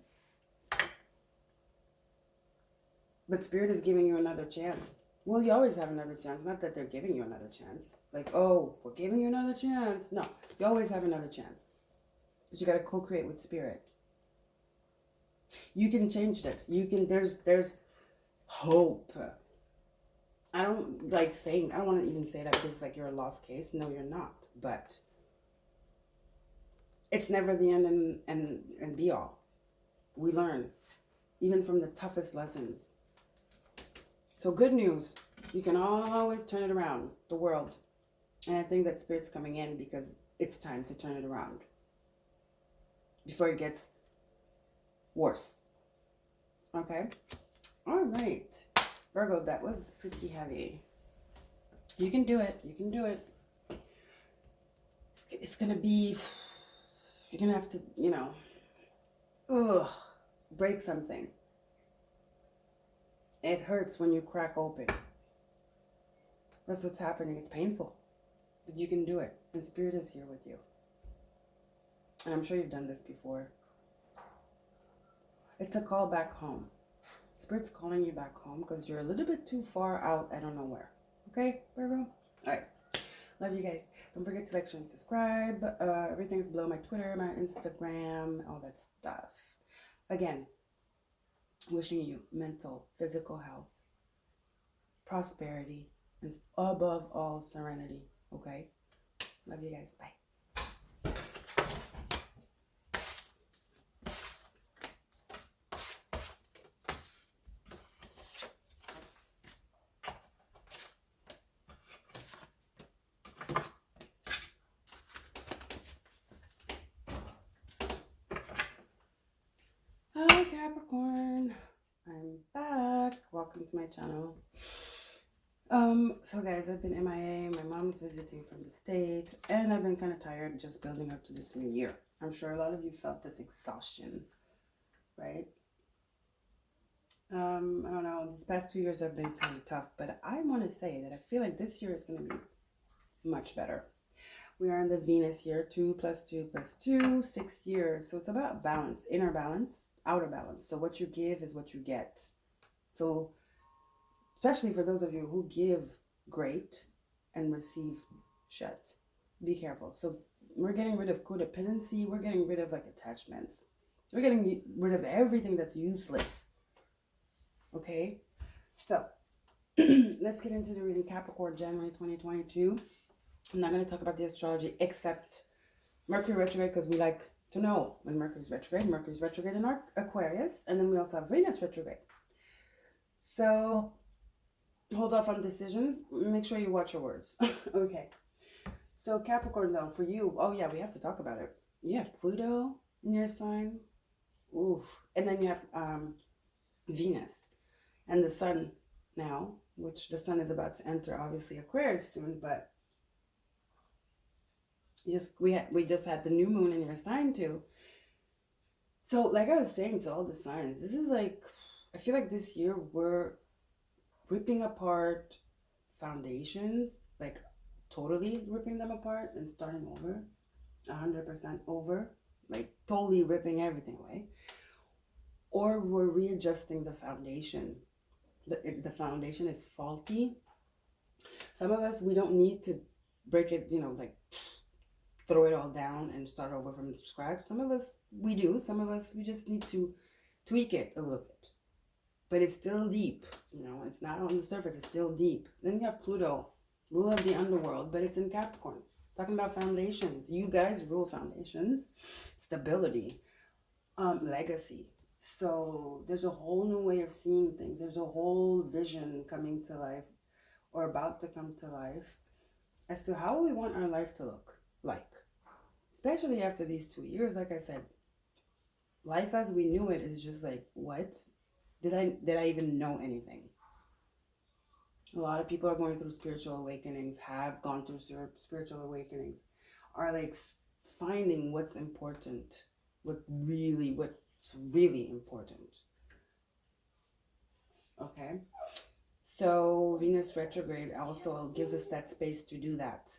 but Spirit is giving you another chance. Well, you always have another chance. Not that they're giving you another chance. Like, oh, we're giving you another chance. No, you always have another chance. But you got to co-create with Spirit. You can change this. You can, there's hope. I don't like saying, I don't want to even say that because it's like you're a lost case. No, you're not. But it's never the end and be all. We learn, even from the toughest lessons. So good news, you can always turn it around, the world. And I think that Spirit's coming in because it's time to turn it around before it gets worse. Okay? All right. Virgo, that was pretty heavy. You can do it. You can do it. It's going to be, you're going to have to, you know, break something. It hurts when you crack open. That's what's happening. It's painful. But you can do it. And Spirit is here with you. And I'm sure you've done this before. It's a call back home. Spirit's calling you back home because you're a little bit too far out. I don't know where. Okay, Virgo? All right. Love you guys. Don't forget to like, share, and subscribe. Everything's below my Twitter, my Instagram, all that stuff. Again, wishing you mental, physical health, prosperity, and above all, serenity. Okay? Love you guys. Bye. Hi Capricorn, I'm back. Welcome to my channel. So guys, I've been MIA. My mom's visiting from the States, and I've been kind of tired just building up to this new year. I'm sure a lot of you felt this exhaustion, right? I don't know. These past 2 years have been kind of tough, but I want to say that I feel like this year is going to be much better. We are in the Venus year, 2 + 2 + 2, 6 years. So it's about balance, inner balance, outer balance. So what you give is what you get. So especially for those of you who give great and receive shit, be careful. So we're getting rid of codependency. We're getting rid of like attachments. We're getting rid of everything that's useless. Okay? So let's get into the reading. Capricorn, January 2022. I'm not going to talk about the astrology except Mercury retrograde because we like to know when Mercury's retrograde. Mercury's retrograde in Aquarius. And then we also have Venus retrograde. So hold off on decisions. Make sure you watch your words. Okay. So Capricorn though, for you, oh yeah, we have to talk about it. You have Pluto in your sign. Ooh. And then you have Venus and the Sun now, which the Sun is about to enter obviously Aquarius soon, but we just had the new moon in your sign too. So like I was saying to all the signs, this is like, I feel like this year we're ripping apart foundations, like totally ripping them apart and starting over, 100% over, like totally ripping everything away. Or we're readjusting the foundation. The foundation is faulty. Some of us, we don't need to break it, you know, like throw it all down and start over from scratch. Some of us, we do. Some of us, we just need to tweak it a little bit. But it's still deep, you know, it's not on the surface, it's still deep. Then you have Pluto, rule of the underworld, but it's in Capricorn. Talking about foundations. You guys rule foundations, stability, legacy. So there's a whole new way of seeing things. There's a whole vision coming to life or about to come to life as to how we want our life to look like. Especially after these 2 years, like I said, life as we knew it is just like, what? Did I even know anything? A lot of people are going through spiritual awakenings, have gone through spiritual awakenings, are like finding what's important, what's really important. Okay. So Venus retrograde also gives us that space to do that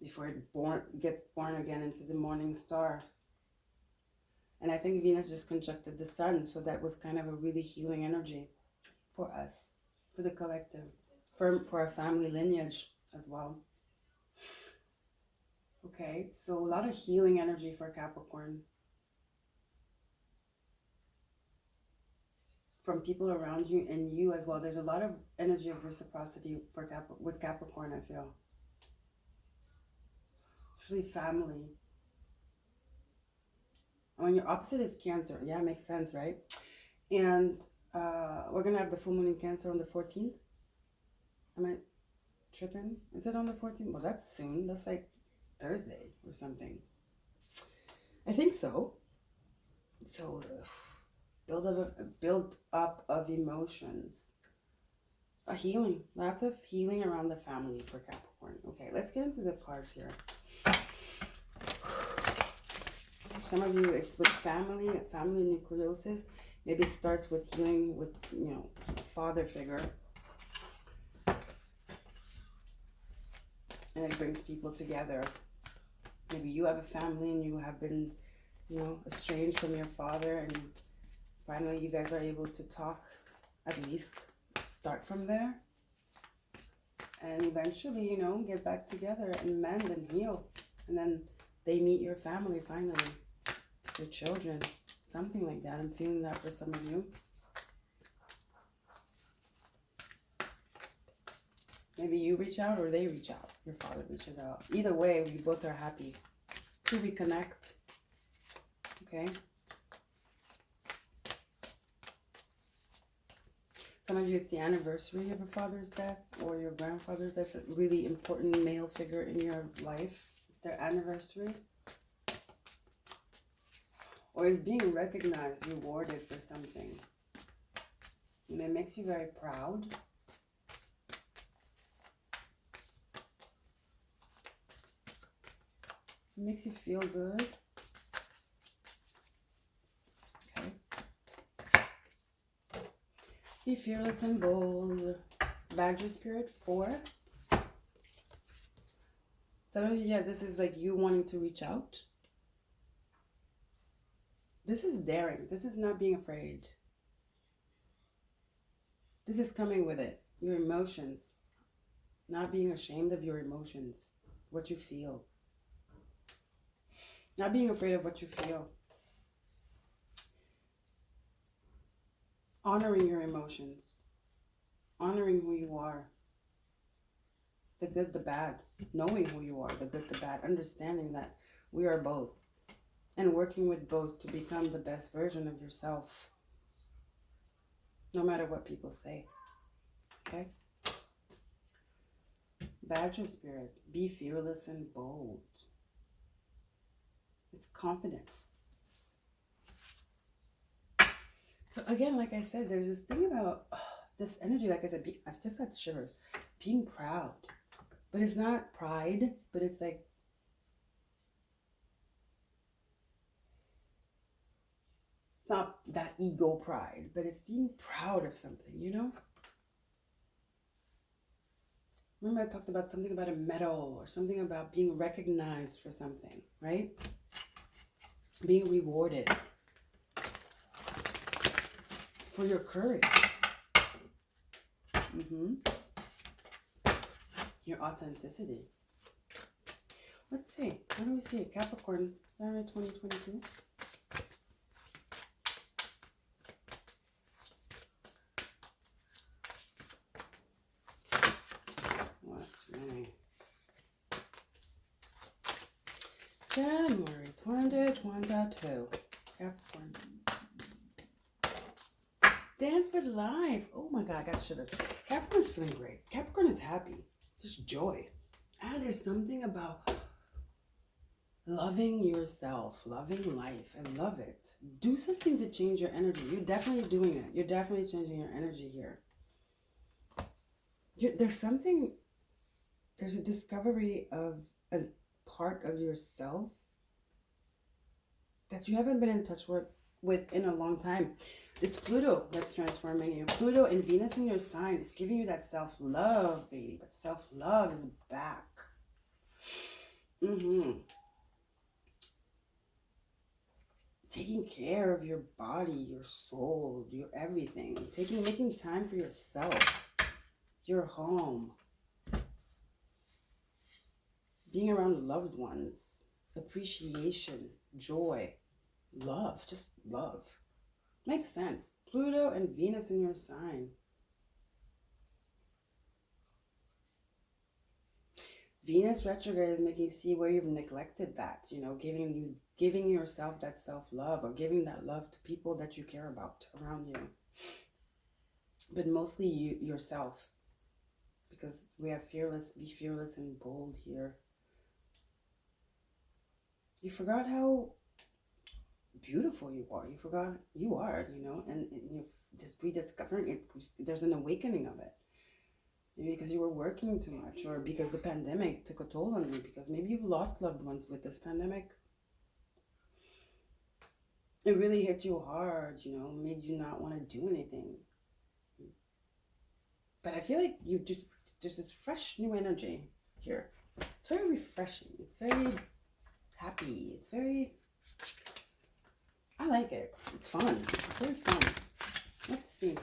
before it gets born again into the morning star. And I think Venus just conjuncted the sun, so that was kind of a really healing energy for us, for the collective, for our family lineage as well. Okay, so a lot of healing energy for Capricorn. From people around you and you as well. There's a lot of energy of reciprocity for with Capricorn, I feel. Especially family. When your opposite is Cancer, yeah, makes sense, right? And we're gonna have the full moon in Cancer on the 14th. Am I tripping? Is it on the 14th? Well, that's soon. That's like Thursday or something. I think so. So build up of emotions. A healing. Lots of healing around the family for Capricorn. Okay, let's get into the cards here. For some of you, it's with family nucleosis. Maybe it starts with healing with, a father figure. And it brings people together. Maybe you have a family and you have been, estranged from your father, and finally you guys are able to talk, at least start from there. And eventually, get back together and mend and heal. And then they meet your family finally. Your children, something like that. I'm feeling that for some of you. Maybe you reach out or they reach out. Your father reaches out. Either way, we both are happy to reconnect. Okay. Some of you, it's the anniversary of a father's death or your grandfather's death. It's a really important male figure in your life. It's their anniversary. Or is being recognized, rewarded for something. And it makes you very proud. It makes you feel good. Okay. Be fearless and bold. Badger spirit 4. Some of you, yeah, this is like you wanting to reach out. This is daring. This is not being afraid. This is coming with it. Your emotions. Not being ashamed of your emotions. What you feel. Not being afraid of what you feel. Honoring your emotions. Honoring who you are. The good, the bad. Knowing who you are. The good, the bad. Understanding that we are both. And working with both to become the best version of yourself. No matter what people say. Okay? Badger spirit. Be fearless and bold. It's confidence. So again, like I said, there's this thing about this energy, like I said, I've just had shivers. Being proud. But it's not pride, but it's like, it's not that ego pride, but it's being proud of something, Remember I talked about something about a medal or something about being recognized for something, right? Being rewarded for your courage. Your authenticity. Let's see. How do we see it? Capricorn, January 2022. January 2022. Capricorn. Dance with life. Oh my God, I got shivers. Capricorn's feeling great. Capricorn is happy. Just joy. And there's something about loving yourself, loving life. I love it. Do something to change your energy. You're definitely doing it. You're definitely changing your energy here. There's a discovery of a part of yourself that you haven't been in touch with within a long time. It's Pluto that's transforming you. Pluto and Venus in your sign is giving you that self-love, baby. That self-love is back. Taking care of your body, your soul, your everything. Making time for yourself, your home. Being around loved ones. Appreciation, joy, love, just love. Makes sense. Pluto and Venus in your sign. Venus retrograde is making you see where you've neglected that, you know, giving yourself that self-love, or giving that love to people that you care about around you. But mostly yourself, because we have be fearless and bold here. You forgot how beautiful you are. You forgot you are, you know, and you're just rediscovering it. There's an awakening of it. Maybe because you were working too much, or because the pandemic took a toll on you, because maybe you've lost loved ones with this pandemic. It really hit you hard, you know, made you not want to do anything. But I feel like there's this fresh new energy here. It's very refreshing. It's very happy. It's very, I like it. It's fun. It's very fun. Let's see.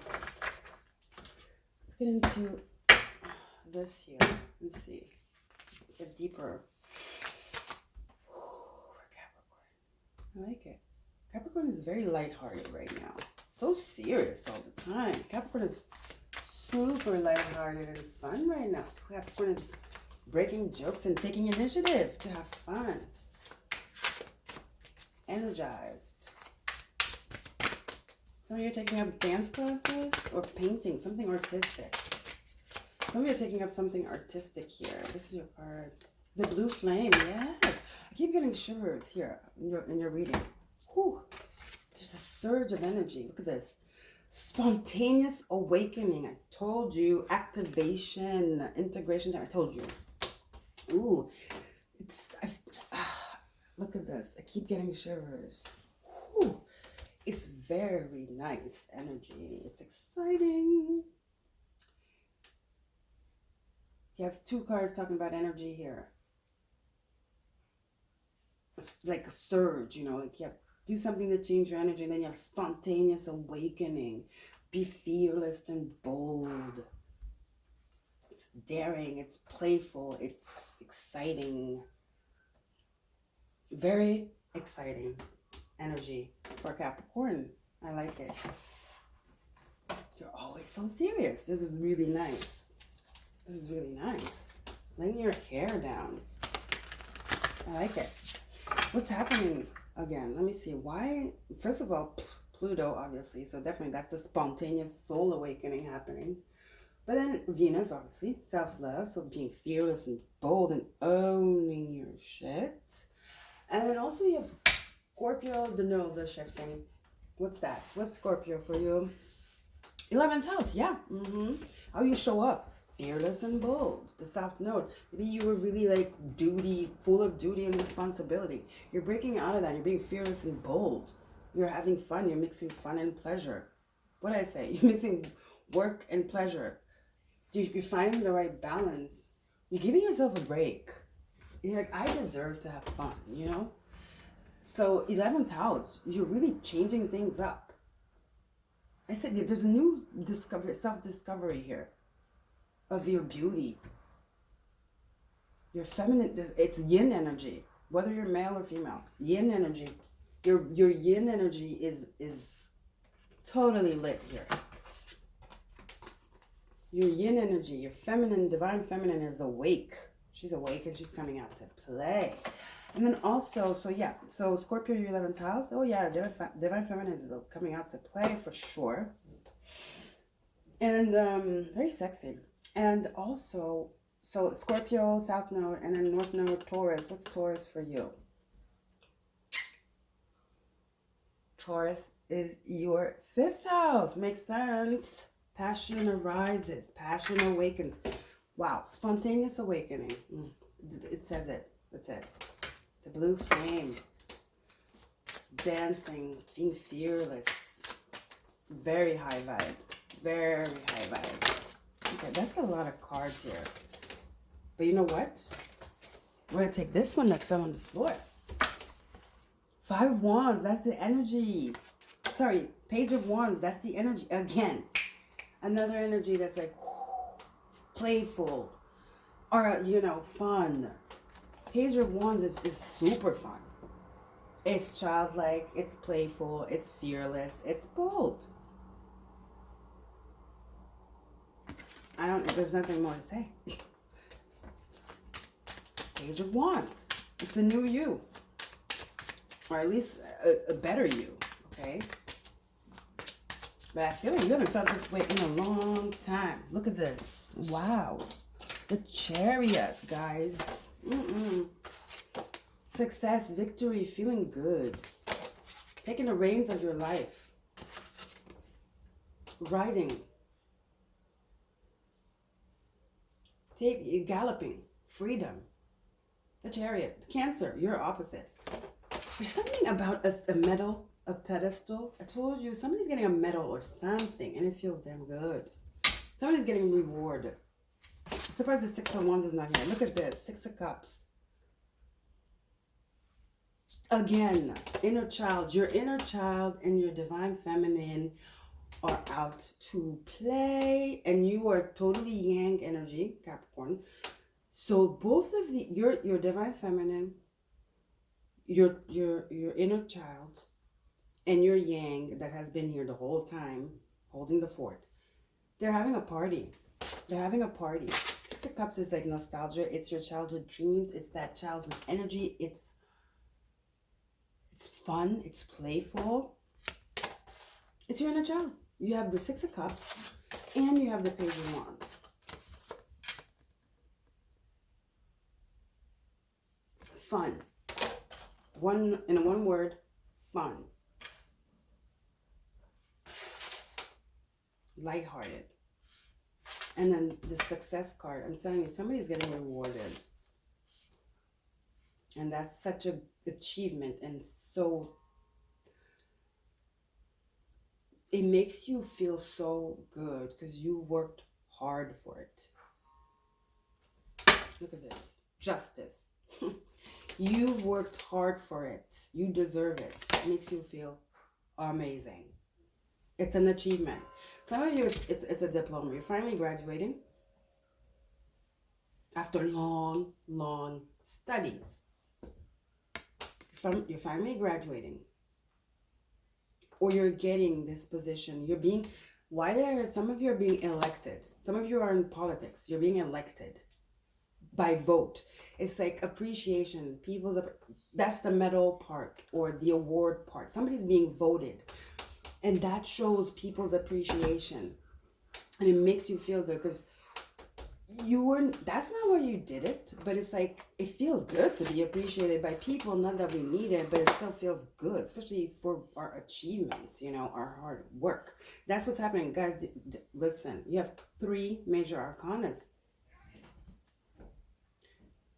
Let's get into this here. Let's see. Get deeper. For Capricorn. I like it. Capricorn is very lighthearted right now. So serious all the time. Capricorn is super lighthearted and fun right now. Capricorn is breaking jokes and taking initiative to have fun. Energized. Some of you are taking up dance classes or painting, something artistic. Some of you are taking up something artistic here. This is your card. The blue flame, yes. I keep getting shivers here in your reading. Whew. There's a surge of energy. Look at this. Spontaneous awakening. I told you. Activation, integration. I told you. Ooh. Look at this. I keep getting shivers. Whew. It's very nice energy. It's exciting. You have two cards talking about energy here. It's like a surge, you know, like you have do something to change your energy, and then you have spontaneous awakening. Be fearless and bold. It's daring, it's playful, it's exciting. Very exciting energy for Capricorn. I like it. You're always so serious. This is really nice. This is really nice. Letting your hair down. I like it. What's happening again? Let me see. Why? First of all, Pluto, obviously. So definitely that's the spontaneous soul awakening happening. But then Venus, obviously. Self-love. So being fearless and bold and owning your shit. And then also you have Scorpio, the shifting. What's that? What's Scorpio for you? 11th house, yeah. How you show up. Fearless and bold. The South Node. Maybe you were really like full of duty and responsibility. You're breaking out of that. You're being fearless and bold. You're having fun. You're mixing fun and pleasure. What did I say? You're mixing work and pleasure. You're finding the right balance. You're giving yourself a break. You're like, I deserve to have fun, you know? So 11th house, you're really changing things up. I said there's a new self-discovery here of your beauty. Your feminine, it's yin energy, whether you're male or female. Yin energy. Your yin energy is totally lit here. Your yin energy, your feminine, divine feminine is awake. She's awake and she's coming out to play. And then also, so Scorpio, your 11th house. Oh yeah, divine feminine is coming out to play for sure. And very sexy. And also, so Scorpio, South Node, and then North Node, Taurus. What's Taurus for you? Taurus is your 5th house. Makes sense. Passion arises. Passion awakens. Wow. Spontaneous awakening. It says it. That's it. The blue flame. dancing, being fearless. Very high vibe. Very high vibe. Okay, that's a lot of cards here. But you know what? We're going to take this one that fell on the floor. 5 of Wands, that's the energy. Sorry, Page of Wands, that's the energy. Again, another energy that's like playful or, you know, fun. Page of Wands is super fun. It's childlike, it's playful, it's fearless, it's bold. There's nothing more to say. Page of Wands. It's a new you. Or at least a better you, okay? But I feel like you haven't felt this way in a long time. Look at this. Wow. The Chariot, guys. Success, victory, feeling good. Taking the reins of your life. Riding. Galloping. Freedom. The Chariot. Cancer, you're opposite. There's something about a medal, a pedestal. I told you, somebody's getting a medal or something, and it feels damn good. Somebody's getting a reward. I'm surprised the 6 of Wands is not here. Look at this, 6 of Cups. Again, inner child. Your inner child and your divine feminine are out to play, and you are totally yang energy, Capricorn. So both of your divine feminine, your inner child, and your yang that has been here the whole time, holding the fort, they're having a party. They're having a party. 6 of Cups is like nostalgia. It's your childhood dreams. It's that childhood energy. It's fun. It's playful. It's your inner child. You have the 6 of Cups and you have the Page of Wands. Fun. In one word, fun. Lighthearted. And then the success card. I'm telling you, somebody's getting rewarded. And that's such an achievement, and so it makes you feel so good because you worked hard for it. Look at this. Justice. You've worked hard for it. You deserve it. It makes you feel amazing. It's an achievement. Some of you, it's a diploma. You're finally graduating after long, long studies. You're finally graduating, or you're getting this position. You're being, some of you are being elected. Some of you are in politics. You're being elected by vote. It's like appreciation. That's the medal part or the award part. Somebody's being voted, and that shows people's appreciation, and it makes you feel good because that's not why you did it, but it's like, it feels good to be appreciated by people. Not that we need it, but it still feels good, especially for our achievements, you know, our hard work. That's what's happening. Guys, listen, you have 3 major arcanas.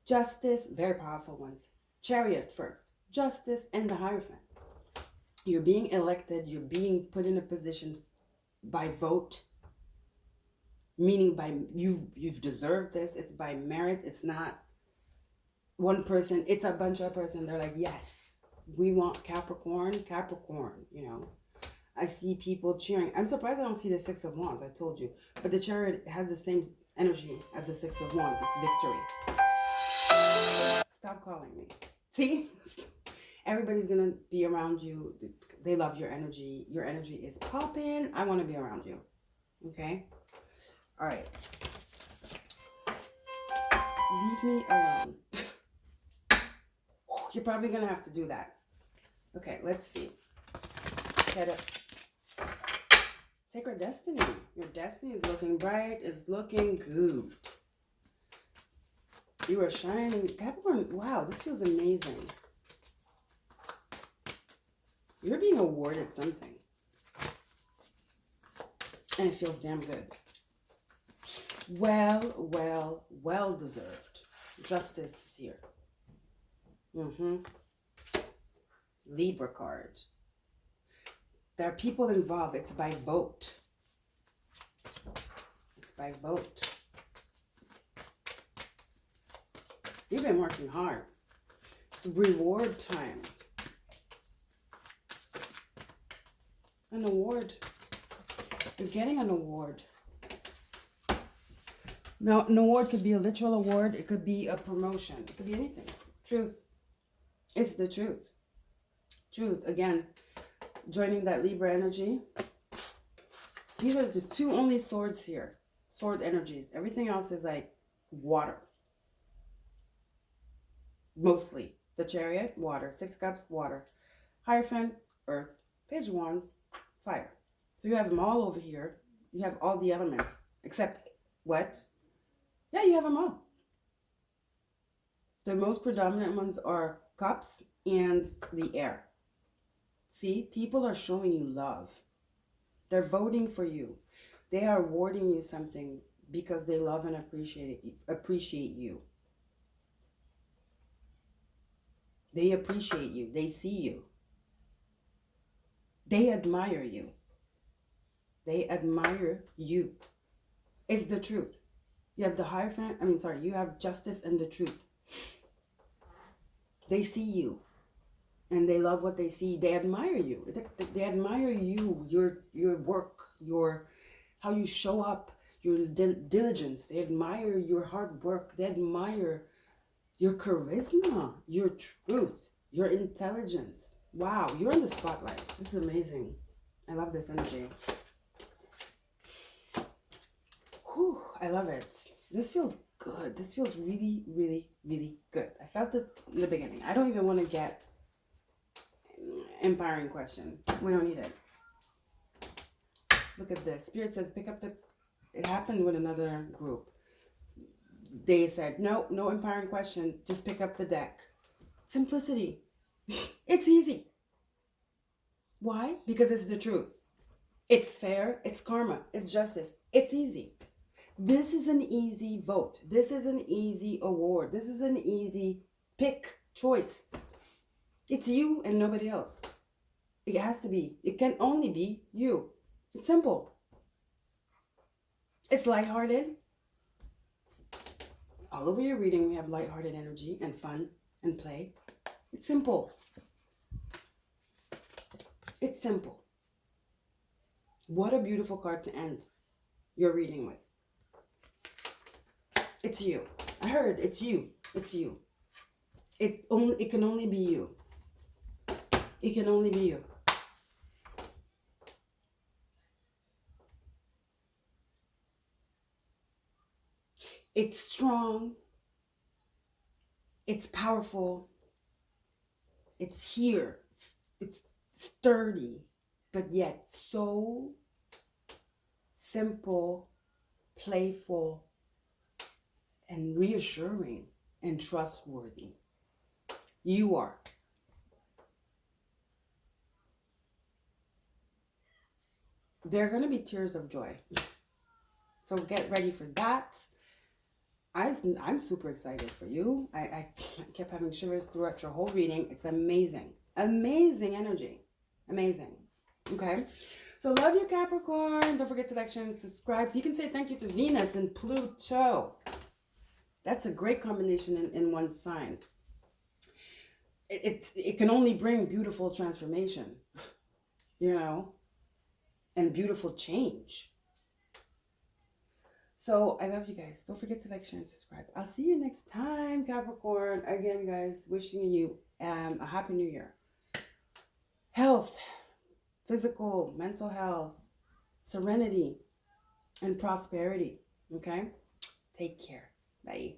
Justice, very powerful ones. Chariot first, Justice, and the Hierophant. You're being elected, you're being put in a position by vote. Meaning by you've deserved this. It's by merit. It's not one person. It's a bunch of person. They're like, yes, we want Capricorn, you know. I see people cheering. I'm surprised I don't see the 6 of Wands. I told you. But the Chariot has the same energy as the 6 of Wands. It's victory. Stop calling me. See? Everybody's going to be around you. They love your energy. Your energy is popping. I want to be around you. Okay? All right. Leave me alone. You're probably going to have to do that. Okay, let's see. Head up. Sacred destiny. Your destiny is looking bright. It's looking good. You are shining. Capricorn, wow, this feels amazing. You're being awarded something. And it feels damn good. Well deserved. Justice is here. Libra card. There are people involved. It's by vote. It's by vote. You've been working hard. It's reward time. An award. You're getting an award. Now, an award could be a literal award. It could be a promotion. It could be anything. Truth. It's the truth. Truth. Again, joining that Libra energy. These are the two only swords here. Sword energies. Everything else is like water. Mostly. The Chariot, water. Six of Cups, water. Hierophant, earth. Page of Wands, fire. So you have them all over here. You have all the elements. Except what? Yeah, you have them all. The most predominant ones are cups and the air. See, people are showing you love. They're voting for you. They are awarding you something because they love and appreciate you. They appreciate you. They see you. They admire you. They admire you. It's the truth. You have the Hierophant. You have justice and the truth. They see you. And they love what they see. They admire you. They admire you, your work, how you show up, your diligence. They admire your hard work. They admire your charisma, your truth, your intelligence. Wow, you're in the spotlight. This is amazing. I love this energy. Whew, I love it. This feels good. This feels really, really, really good. I felt it in the beginning. I don't even want to get empowering question. We don't need it. Look at this. Spirit says pick up it happened with another group. They said, no empowering question. Just pick up the deck. Simplicity. It's easy. Why? Because it's the truth. It's fair. It's karma. It's justice. It's easy. This is an easy vote. This is an easy award. This is an easy pick, choice. It's you and nobody else. It has to be. It can only be you. It's simple. It's lighthearted. All over your reading, we have lighthearted energy and fun and play. It's simple. It's simple. What a beautiful card to end your reading with. It's you. I heard it's you. It's you. It can only be you. It can only be you. It's strong. It's powerful. It's here. It's sturdy, but yet so simple, playful, and reassuring and trustworthy. You are. There are going to be tears of joy. So get ready for that. I'm super excited for you. I kept having shivers throughout your whole reading. It's amazing. Amazing energy. Amazing. Okay. So love you, Capricorn. Don't forget to like, share, and subscribe. So you can say thank you to Venus and Pluto. That's a great combination in one sign. It can only bring beautiful transformation, and beautiful change. So I love you guys. Don't forget to like, share, and subscribe. I'll see you next time, Capricorn. Again, guys, wishing you a happy new year. Health, physical, mental health, serenity, and prosperity. Okay? Take care. Bye.